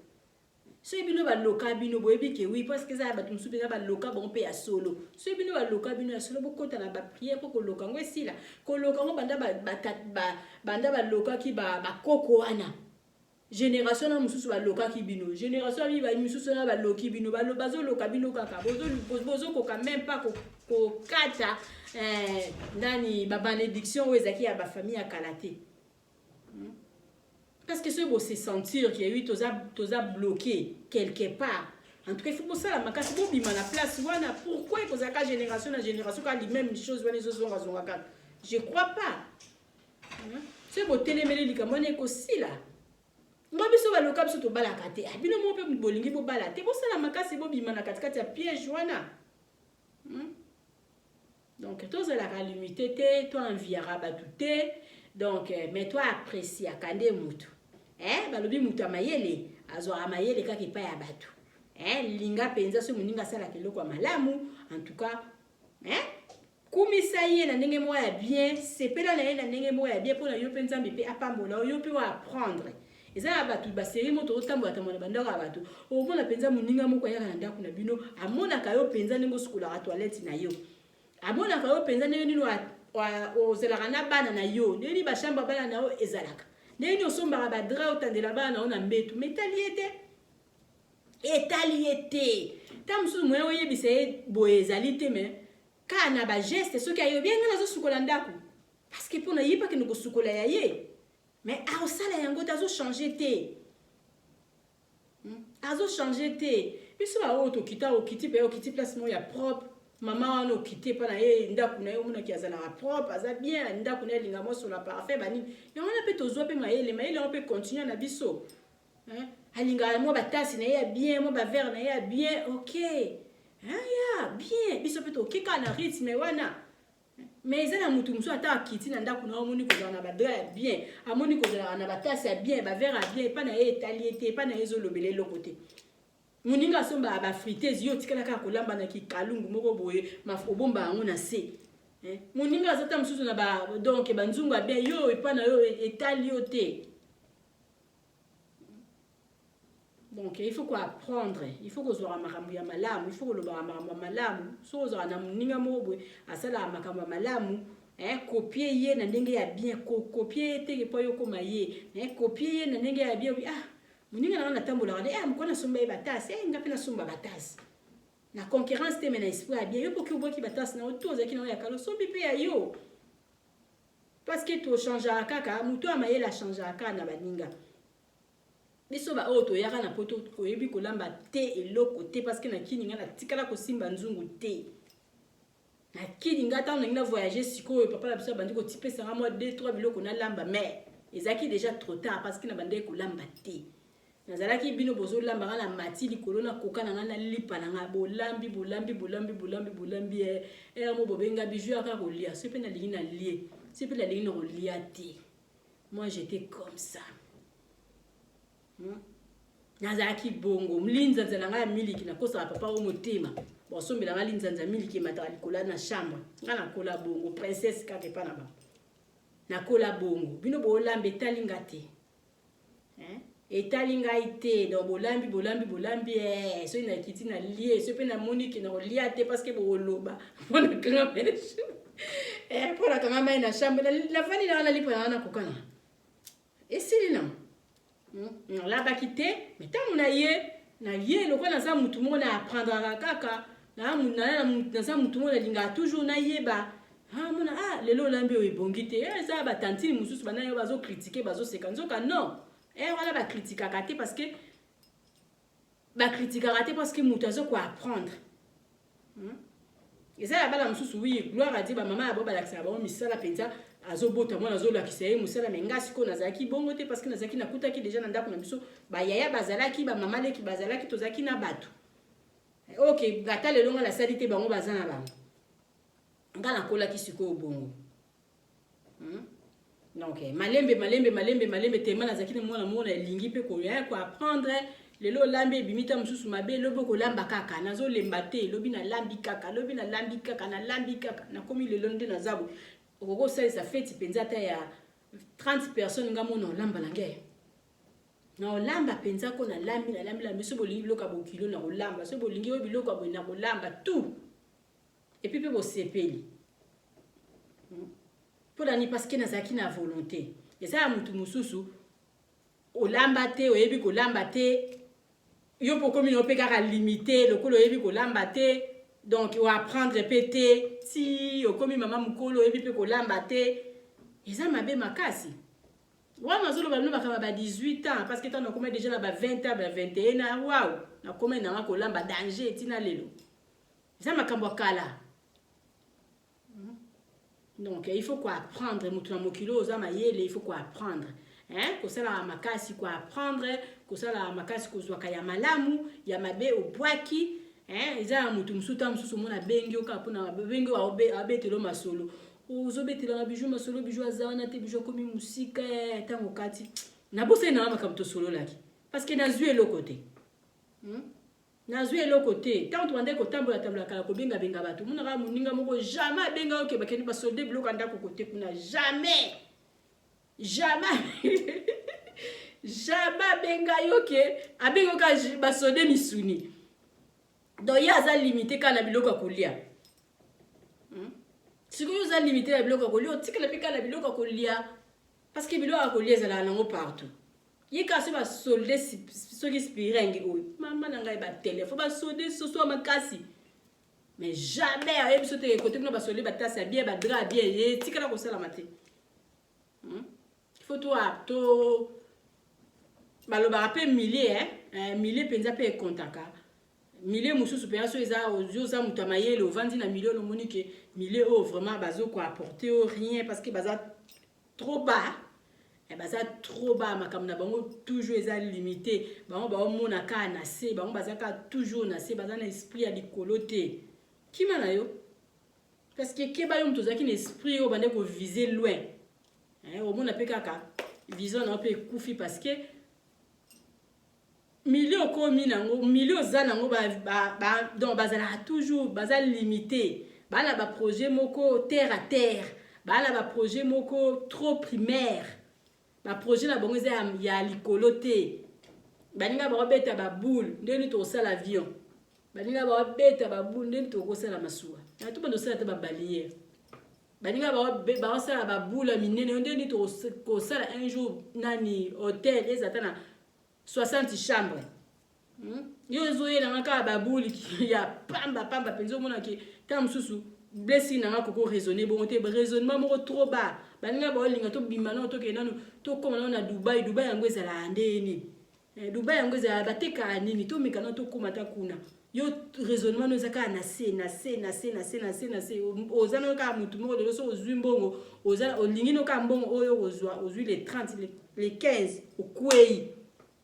Speaker 2: so bino ba loka bino boyebi ke oui parce que ça ba tumsu penza ba loka bon pe ya solo so bino ba loka bino ya solo bokota na ba prière pour ko loka ngo esila ko loka ngo banda ba loka ki ba koko wana génération na mususu ba loka ki bino génération bi ba mususu na ba loki bino ba bazo loka bino kaka bozo ko quand même pas ko kata nani ba bénédiction ezaki ya ba famille ya kalaté parce que ce beau se sentir qu'il y a eu toza bloqué quelque part en tout cas il faut ça la makasi bo bima na place wana pourquoi il kozaka génération na génération ka les mêmes choses wana zo zonga kaka je crois pas ce beau télémélé likamone ko sila mwa biso ba loka biso to bala kate abino mo pe bolingi bo bala te bo sala makasi bo bima na katikati ya piège wana donc toi la limité te toi enviera batute donc mais toi apprécie akande mutu balobi mutu amayele azo amayele kaka pa ya batu linga penza so muninga sala keloko malamu en tout cas kumisa ye na ndenge mo ya bien sepela na ye na ndenge mo ya bien pona yo penza mpe apambola yo pe wa apprendre eza batu ba série moto otambola tamona bandaka batu omona penza muninga moko ya na ndako na bino amona ka yo penza ndenge sukula ka toilette na yo amona ka yo penza ndenge nino ozelaka na bana na yo ndeni ba chambre bana na yo ezalaka ndeni osombaka ba drap otandela bana na mbetu etaliete tamsu mwe oyebisa boye ezalite mais kana ba geste soki ayo bien ngana zo sukola ndako parce que pona yipa ke ngo sukola ya ye mais aosala yango tazo changer te biso ba oto kita okiti pe okiti place mo ya propre mama wana okiti pa na ye ndako na ye mona ki azala propre aza bien ndako na linga mo sur la parfait bani yango na pe tozo pe mayele on peut continuer na biso alinga mo batasi na ye bien mo ba verre na ye bien OK ya bien biso pe to kika na rythme wana mais ezala mutu muso ata akiti na ndako na omoni kozala na badra bien amoni kozala na batasi bien ba verre bien pa na ye etaliete pa na ye zolobele lokote muninga somba ba frites yo tikala ka kolamba na kikalungu moko boye mafobomba yango na se muninga zata mususu na ba donc banzungu bien yo pa na yo etaliote. Donc il faut quoi apprendre, il faut que soit makambu ya malamu, il faut que le makambu malamu, so za na muninga mobwe asala makambu malamu, copier ye na ndenge ya bien, copier te po yo koma ye, copier ye na ndenge ya bien, muninga na tambola de mukona somba batasi, ngapi na somba batasi. Na concurrence te mena esprit ya bien, yo poki oboki batasi na otoza ki na ya kalo so bipe ya yo. Parce que to changer kaka, muto amaye la changer kaka na baninga. Biso ba oto yaka na poto koyebi kolamba te eloko te parce que na kininga na tikala ko simba nzungu te na kininga ta na voyager siko papa la biso bandi ko tipe sanga moi 2-3 biloko na lamba mais ezaki déjà trop tard parce que na bande ko lamba te nazalaki bino bozolamba nga na mati likolo na koka na nga na lipa na nga bolambi mo bobenga bijou aka kolia so mpe nalingi na lie so mpe nalingi na kolia te. Moi j'étais comme ça. Nazalaki bongo mlinzanza na nga ya miliki nakosaka papa o motema bosombela nga linzanza miliki emataka likolo na chambre nga nakola bongo princesse kaka epa na bango nakola bongo bino bolambi etali nga te etali ngai te donc bolambi soki nakiti na lie so mpe namoni ke na kolia te parce que booloba mpo nakanga mai na chambre nafandi nanga nalipa nanga na kokana esili na nalabaki te me ntango na ye lokola naza mutu moko na apprendraka kaka naza mutu moko nalingaka toujours nayeba mona lelo olambi oyo ebongi te eza batantini mosusu bana yo bazokritike bazoseka nzoka non wana bakritikaka te parce que mutu azokoapprendre eza ya bala mosusu wi gloire adi bamama ya bo balakisaka bango misala mpenza azobota mwana azolakisa ye mosala me nga sikoyo nazalaki bongo te parce que nazalaki nakutaki deja na ndako na biso bayaya bazalaki bamama leki bazalaki tozalaki na bato ok ata lelo nga nasali te bango baza na bango nga nakolaki sikoyo bongo donc malembe tema nazalaki na mwana moko na elingi mpe koya koapprendre lelo olambi ebimita mosusu mabe elobi okolamba kaka nazolemba te elobi nalambi kaka nakomi lelo nde naza boye okokosalisa feti mpenza ata ya 30 personnes nga mona olamba na ngai na olamba mpenza ko nalambi so bolingi biloko ya bokilo na kolamba so bolingi oyo biloko ya boye na kolamba tout epuis mpe bosepeli mpona ni parce que nazalaki na volonté eza ya mutu mosusu olamba te oyebi kolamba te yo mpo komi na ope kaka limité lokolo oyebi kolamba te donc oapprendre mpe te si okomi mama mokolo oyebi mpe kolamba te eza mabe makasi wana azoloba bino bakama ba 18 ans parce que ntango nakoma déjà na ba 20 ans ba 21 ans waw nakoma nanga kolamba danger etina lelo eza makambo ya kala. Donc il faut quoi apprendre mutu na mokilo oza mayele il faut quoi apprendre kosala makasi quoi apprendre kosala makasi kozwaka ya malamu ya mabe obwaki eza mutu musuta mususu mona bengi oka pona bengi abetelo masolo ozobetela na bijou masolo bijou azana te bijou komi musika tango kati na bosa na makamto solo laki parce que nazui eloko te nazui eloko te tant wande ko tambola kala ko benga bato mona ka muninga moko jamais benga oke bakeni basolde biloko ndako kote kuna jamais benga yoke abenga ka basolde misuni donc ya za limité kana biloko kolia sikoyo za limité na biloko kolia otikela pe kana biloko kolia parce que biloko kolia ezala nango partout yika se ba solde soki spirengi oyo mama na ngai ba téléphone ba solde soso makasi mais jamais ayebi sote côté no ba solde ba tasa bien ba drap bien tikela ko sala mate il faut to baloba rappel millier millier penza pe kontaka millier mususu pe aso eza oza mutamayele ovandi na million no monique millier o vraiment bazo ko apporter rien parce que baza trop bas baza trop bas makambo na bango toujours eza limité bango baomona ka na se bango bazaka toujours na se baza na esprit ya likolo te kima na yo parce que keba yo mtu zaki na esprit yo bande ko viser loin omona pe kaka vision na pe kufi parce que million komi nango million za nango donc bazala toujours baza limité bana ba projet moko terre à terre bana ba projet moko trop primaire ba projet na bango eza ya likolo te baninga ba beta ba boule ndeni to sala avion baninga ba beta ba boule ndeni to ko sala masuwa na to bando sala te ba balière baninga ba sala ba boule minene ndeni to ko sala un jour nani hôtel ezata na 60 chambres yo zoye na ngaka ba boule ya pamba penzo mona ki tam susu blessing na ngako ko raisonner bon te raisonnement moko trop bas baninga ba linga to bimana to ke nanu to koma na Dubai yango ezala ndeni Dubai yango ezala bateka nini to mikana to koma ta kuna yo raisonnement no zaka na se ozana ka mutu moko de so ozwi mbongo ozana olingi no ka mbongo oyo ozwa ozwi les 30 les 15 okwei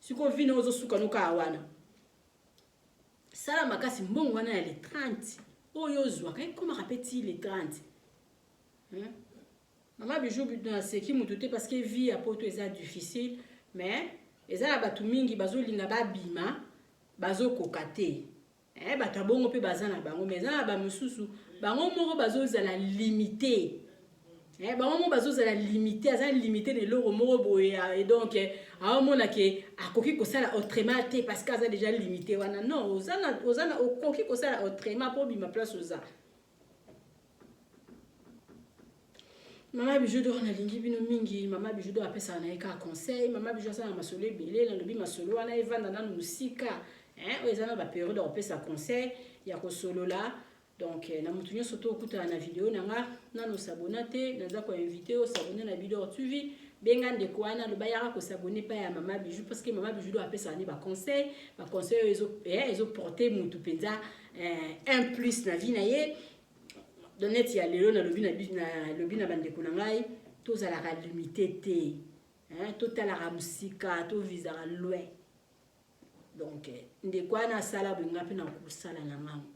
Speaker 2: siko vino ozo suka nuka wana sala makasi mbongo wana ya les 30 oyo zwa kai comment rappelle-t-il les 30 hein maman bijou dans ce qui mututé parce que vie à poto eza difficile mais eza na batu mingi bazo linga ba bima bazo kokate bato bongo pe bazana bango mais eza na ba mususu bango moko bazo zala limité bango moko bazo zala limité aza limité de loro moko boye et donc a mona ke akoki ko sala autrement te parce que aza déjà limité wana non ozana okoki ko sala autrement pour bima place oza Maman bijou do na lingi bino mingi mama bijou do apesa na eka conseil mama bijou sa na masolo belé na lobi masolo wana evanda na musika oyezana ba période opesa conseil ya ko solo la donc na mutu nyonso to okuta na vidéo nanga nano s'abonner te naza ko inviter au s'abonner na vidéo TV benga ndeko wana loba yaka ko s'abonner pa ya mama bijou parce que mama bijou do apesa ni ba conseil ezo porter mutu penza un plus na vie na ye Donet ya lelo na lobi na bandeko na ngai tozalaka limité te totalaka musika to visara loin donc ndeko wana sala benga pe na kusala na ngango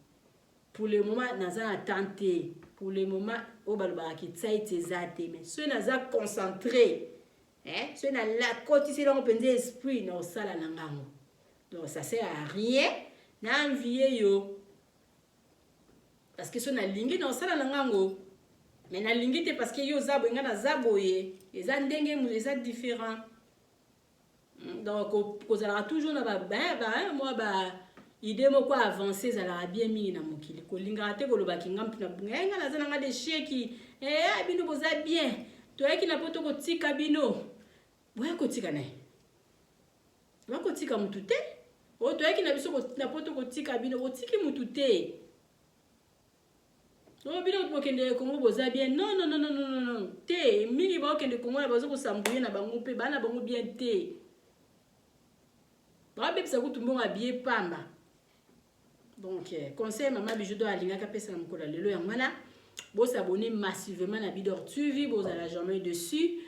Speaker 2: pour le moment naza tenté pour le moment o balba ki tsaite zate mais ce naza concentré ce na la côté donc penze esprit na sala na ngango donc ça sert à rien na envier yo parce que so na lingi na sala na ngango mais na lingi te parce que yo zabo nga na zaboye eza ndenge mu eza différent donc kozala toujours na moi idée moko avancer zala bien mingi na mokili ko linga te ko lobaki ngam na nga na zana nga de sheki bino boza bien to yaki na poto ko tika bino boya ko tika na ba ko tika mutu te o to yaki na biso ko na poto ko tika bino ko tiki mutu te Oh, bino bokende Congo boza bien. Non. Te, mingi ba okende Congo na bazo ko sambuye na bango pe bana bango bien te. Ba bebisa ko tumbonga bien pamba. Donc conseil maman bijou do alinga ka pesa na mkola lelo ya mwana. Bo s'abonner massivement na Bidor TV, bo za jamais dessus.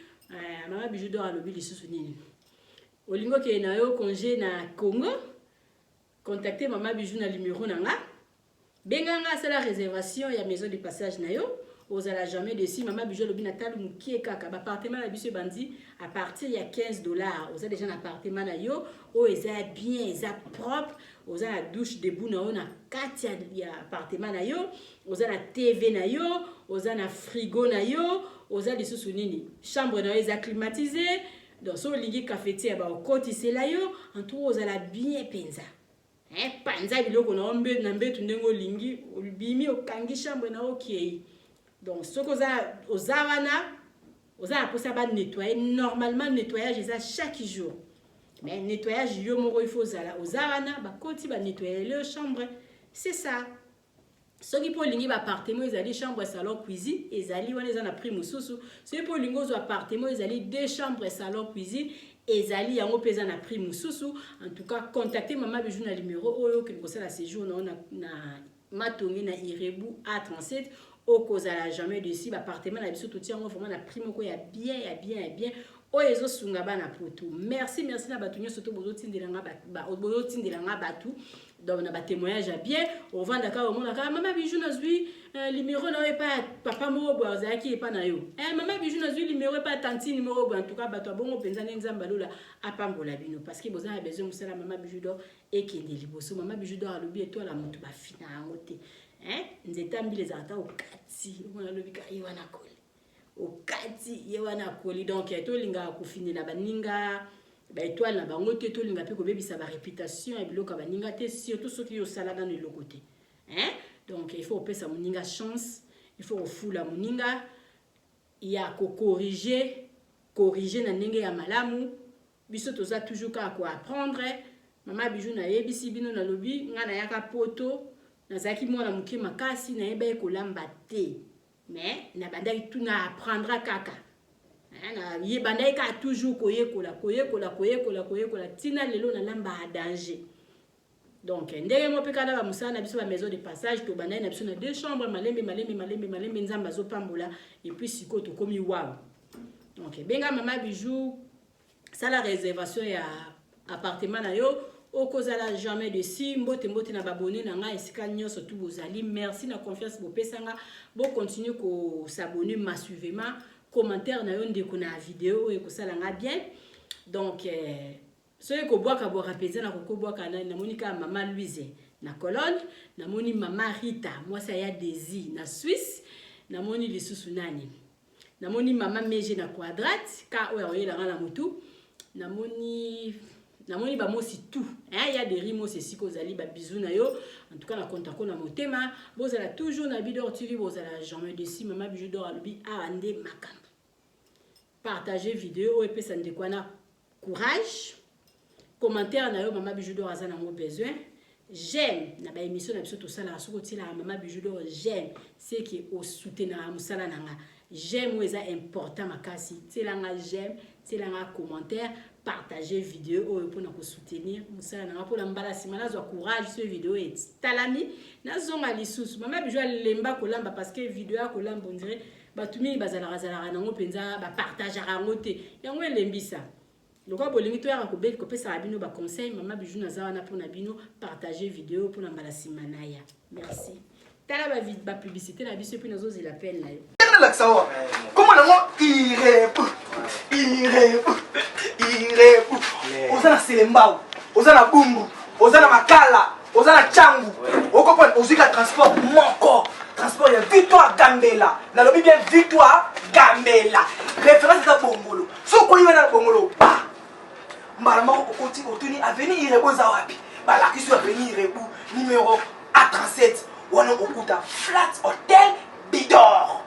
Speaker 2: Maman bijou do alobi lisusu nini. Olingo ke na yo congé na Congo. Contactez maman bijou na numéro nanga. Benganga c'est la réservation ya maison de passage na yo ozala jamais dessus maman bijou lobi na talu mukie kaka ba appartement na biso bandi à partir ya $15 oza déjà na appartement na yo o eza bien eza propre oza na douche debout na yo na kati ya appartement na yo oza na TV na yo oza na frigo na yo oza lisusu nini chambre na yo eza climatisée donc so lingi cafetière ba okotisela yo en tout ozala bien penza panza biloko na ombe na mbetu ndengo lingi bimi okangi chambre na okei donc ce que ozawana oza posa ba nettoyer normalement nettoyage eza chaque jour mais nettoyage yo moko il faut zala ozawana ba koti ba nettoyer le chambre c'est ça ce qui pour lingi ba appartement ezali chambre salon cuisine ezali wana eza na prix mususu ce qui pour lingo zo appartement ezali 2 chambres salon cuisine ezali yango pesa na prix mususu en tout cas contactez maman bijou na numéro oyo ke kosala séjour na matongi na Irebu A37 au kozala jamais dessus appartement na biso tout tiango vraiment na prix moko ya bien oyo ezo sunga bana poto merci na batu nyoso to bozo tindelanga batu donc na ba témoignage ya bien au vanda ka au mona ka maman bijou na zui numéro na pas papa moko boza ki pas na yo maman bijou na zui numéro pas tanti numéro en tout cas bato bongo penza nzamba lola apambola bino parce que boza a besoin musala maman bijou do ekende liboso maman bijou do alobi eto la mutu ba fina yango te nzeta mbile za ta okati mona lobi ka iwana koli okati yewana koli donc to linga kufinela baninga ba étoile na bango te to linga pe ko bebisa ba réputation et biloko baninga te surtout ceux qui yo sala dans le côté donc il faut pesa moninga chance il faut fula moninga ya ko corriger na ndenge ya malamu biso toza toujours ka ko apprendre mama bijou na yebisi bino na lobi nga na yaka poto nazaki mwana muke makasi na yeba ko lamba te mais na bandaki tout na apprendre kaka na yebandaki ka toujours koyekola tina lelo na lamba a danger donc ndenge mo pe kana ba musana na biso ba maison de passage to bandaki na biso na 2 chambres malembe nzamba zo pambola et puis siko to komi wow donc benga mama bijou ça la réservation ya appartement na yo okozala jamais de si mbote na babonné na nga esika nyonso tout bozali merci na confiance bopesanga bo continuer ko s'abonner massivement commentaire na yo ndeko na vidéo et ko sala nga bien donc soyez ko boaka penza na ko boaka na monika mama Louise na Colonne na moni mama Rita moi ça ya Désir na Suisse na moni lisusu nani na moni mama Meje na Quadrate ka oya oyela na mutu na moni ba mosi tout il y a des rimes aussi si kozali ba bisous na yo en tout cas na konta ko na motema bozala toujours na Bidor TV bozala jamais de si mama bijou d'or alobi ande makambo partager vidéo et puis ça ndeko na courage commentaire na yo mama bijou d'or azana mo besoin j'aime na ba émission na biso to sala soko tila mama bijou d'or j'aime c'est qui au soutenir musala nanga j'aime ou ça important makasi tila nga j'aime tila nga commentaire partager vidéo pour nous soutenir musala nanga pour mbala simana zo courage sur vidéo et talami na zonga lisusu mama bijou lemba kolamba parce que vidéo kolamba on dirait batumi bazala nango penza ba partager rango te yango elembisa loko bolingi to ya ko beki ko pesa bino ba conseil mama bijou na zawa na pona bino partager vidéo pour na mbala simana ya merci tala ba publicité na biso puis nazo zila peine na yo
Speaker 3: comment ozana selembao ozana bumbu ozana makala ozana changu okopona ozika transport moko transport ya Victoire Gambela na lobi bien Victoire Gambela référence à bongolo so ko yiwa na bongolo ba mbala mako okoti otuni avenue Irebo za wapi bala kisu avenue Irebo numéro A37 wana okuta flat hotel Bidor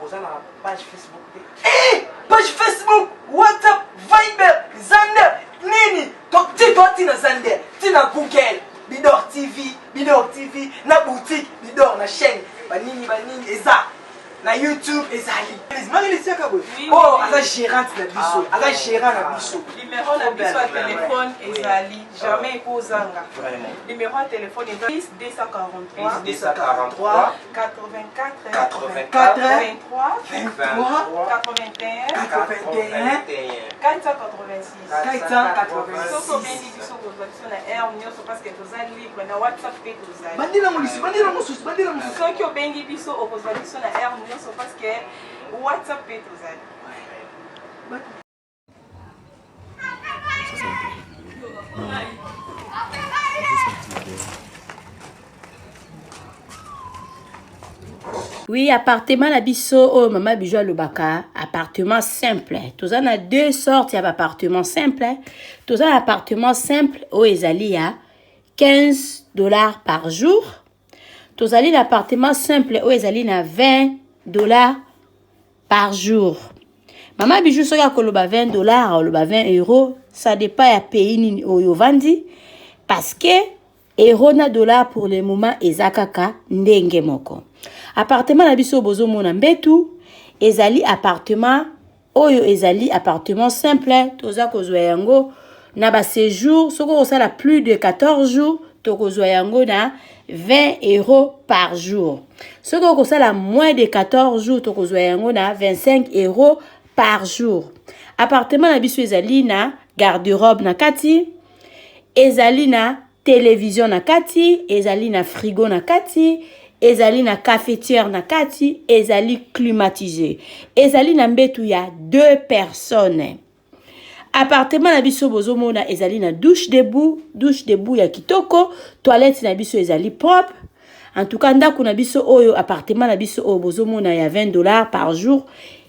Speaker 3: ozana page Facebook page Facebook WhatsApp Viber Zander nini tina Zander tina Google Bidor TV na boutique Bidor na chaîne banini eza na YouTube ezali Marie Siaka boy oh aza gérante na biso aza gérant na biso
Speaker 4: numéro na biso à téléphone ezali jamais kozanga numéro à téléphone est 243 84 23 486 soko bendi biso kozalisa na air nyonso parce que tozali libre na WhatsApp pe tozali
Speaker 3: bandila mosusu
Speaker 4: soki obengi biso okozala biso na air nyonso parce que WhatsApp pe tozali
Speaker 2: oui appartement na biso oh mama bijou lobaka appartement simple tozana a deux sortes ya appartement simple tozana appartement simple o ezali ya $15 par jour tozali l'appartement simple o ezali na $20 par jour mama bijou soki akoloba $20 oloba €20 ça dépend ya pays nini oyo vandi parce que euro na dollar pour le moment ezakaka ndenge moko appartement na biso bozo mona mbetu ezali appartement oyo ezali appartement simple toza kozwa yango na ba séjour soko osala plus de 14 jours tokozwa yango na €20 par jour soko osala moins de 14 jours tokozwa yango na €25 par jour appartement na biso ezali na garde-robe na kati ezali na télévision na kati ezali na frigo na kati ezali na cafetière na kati ezali climatisé ezali na mbetu ya 2 personnes appartement na biso bozomona ezali na douche debout ya kitoko toilette na biso ezali propre en tout cas ndako na biso oyo appartement na biso oyo bozomona ya $20 par jour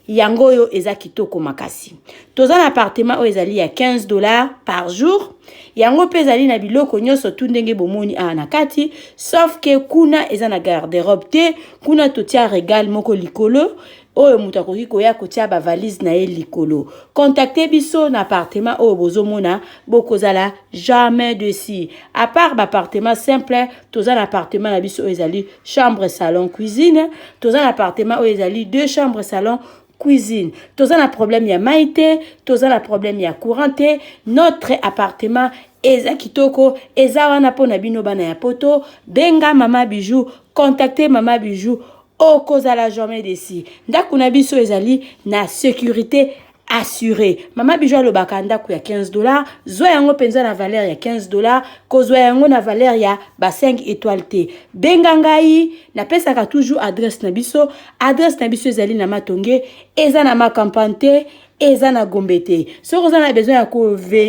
Speaker 2: yango oyo eza kitoko makasi toza na appartement oyo ezali ya $15 par jour yango pe ezali na biloko nyonso tu ndenge bomoni na kati sauf que kuna eza na garde-robe te kuna totia régal moko likolo oyo mutu akoki koya kotia ba valise na ye likolo contactez biso na appartement oyo bozomona bokozala jamais de si à part ba appartement simple toza na appartement na biso oyo ezali chambre salon cuisine toza na appartement oyo ezali 2 chambres salon cuisine toza na problème ya maïté toza na problème ya courante notre appartement eza kitoko eza wana pona bino bana ya poto benga mama bijou contactez mama bijou okozala jamais desi ndako na biso ezali na sécurité assuré. Mama Bijou le bakanda ku ya $15. Zwa yango penza na valeur ya $15. Kozwa yango na valeur ya ba 5 étoiles te. Bengangai na pesaka toujours adresse na biso. Adresse na biso ezali na Matonge, eza na Makampante, eza na Gombe te. So vous avez besoin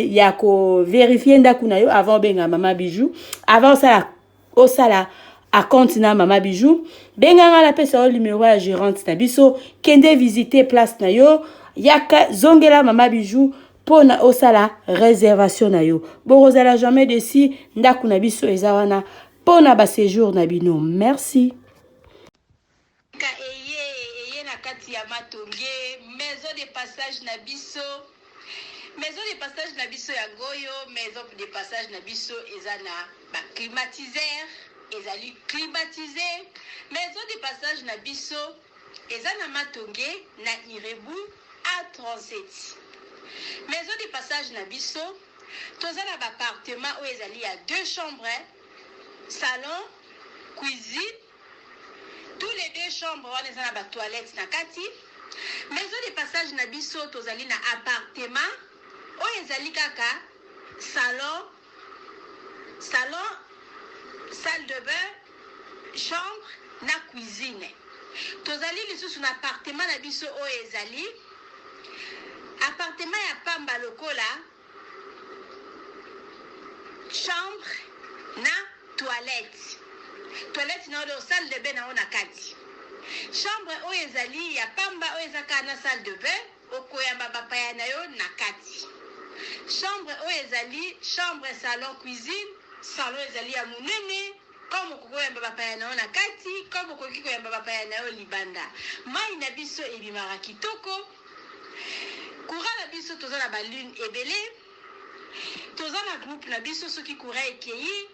Speaker 2: ya ko vérifier ndaku na yo avant benga Mama Bijou. Avant ça osala à compte na Mama Bijou. Benganga la pesa au numéro ya gérante na biso. Kende visiter place na yo. Yaka zongela Mama Bijou pona osala réservation na yo. Borozala jamais desi ndaku na biso ezawana pona ba séjour na bino. Merci.
Speaker 5: Eye na kati ya Matonge, maison de passage na biso. Maison de passage na biso ya Goyo, maison de passage na biso ezana ba climatiseur, ezali climatisé. Maison de passage na biso ezana Matonge na Irebu A37. Maison de passage na biso tozana ba appartement où ezali ya 2 chambres, salon, cuisine. Tous les 2 chambres wana ezana ba toilette na kati. Maison de passage na biso tozali na appartement où ezali kaka salon, salle de bain, chambre na cuisine. Tozali lisusu na appartement na biso où ezali appartement ya pamba lokola chambre na toilette. Toilette na odo salle de bain na ona kati. Chambre o ezali ya pamba o ezaka na salle de bain okoyamba bapaya na yo na kati. Chambre o ezali chambre salon cuisine, salon ezali ya munene comme okoyamba bapaya na yo na kati, comme okoki koyamba bapaya na yo libanda. Mai na biso ebimaka kitoko. Courant na biso toza na ba lune ebele. Toza na groupe na biso soki courant ekeyi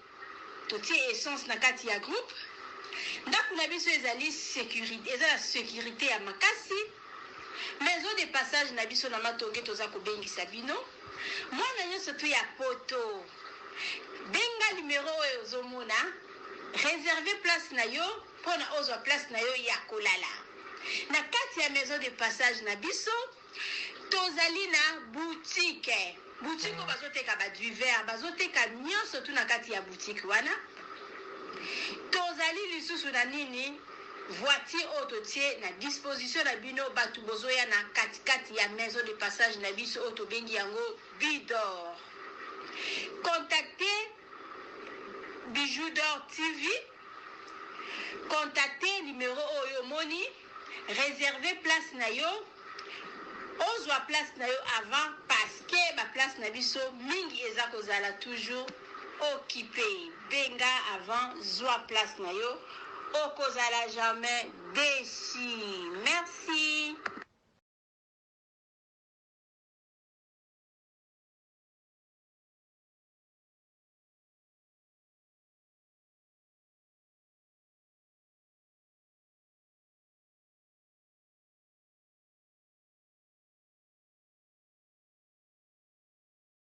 Speaker 5: totie essence na kati ya groupe. Ndaku na biso ezali sécurité, ezala sécurité ya makasi. Maison de passage na biso na Matonge toza ko bengisa bino. Mwana nyonso to ya poto. Benga numéro oyo ozomona. Réserver place na yo pona ozwa place na yo ya kolala. Na kati ya maison de passage na biso tozali na boutique. Boutique o bazoteka ba du verre, bazoteka nyonso tu na kati ya boutique wana. Tozali lisusu na nini voiture autotie na disposition na bino batu bozoya na kati ya maison de passage na biso auto bengi yango Bidor. Contactez Bijou d'Or TV. Contactez numéro oyo moni, réservez place na yo. Ozwa place na yo avant parce que ba place na biso mingi eza kozala toujours occupé. Benga avant zwa place na yo okozala jamais déçu. Merci.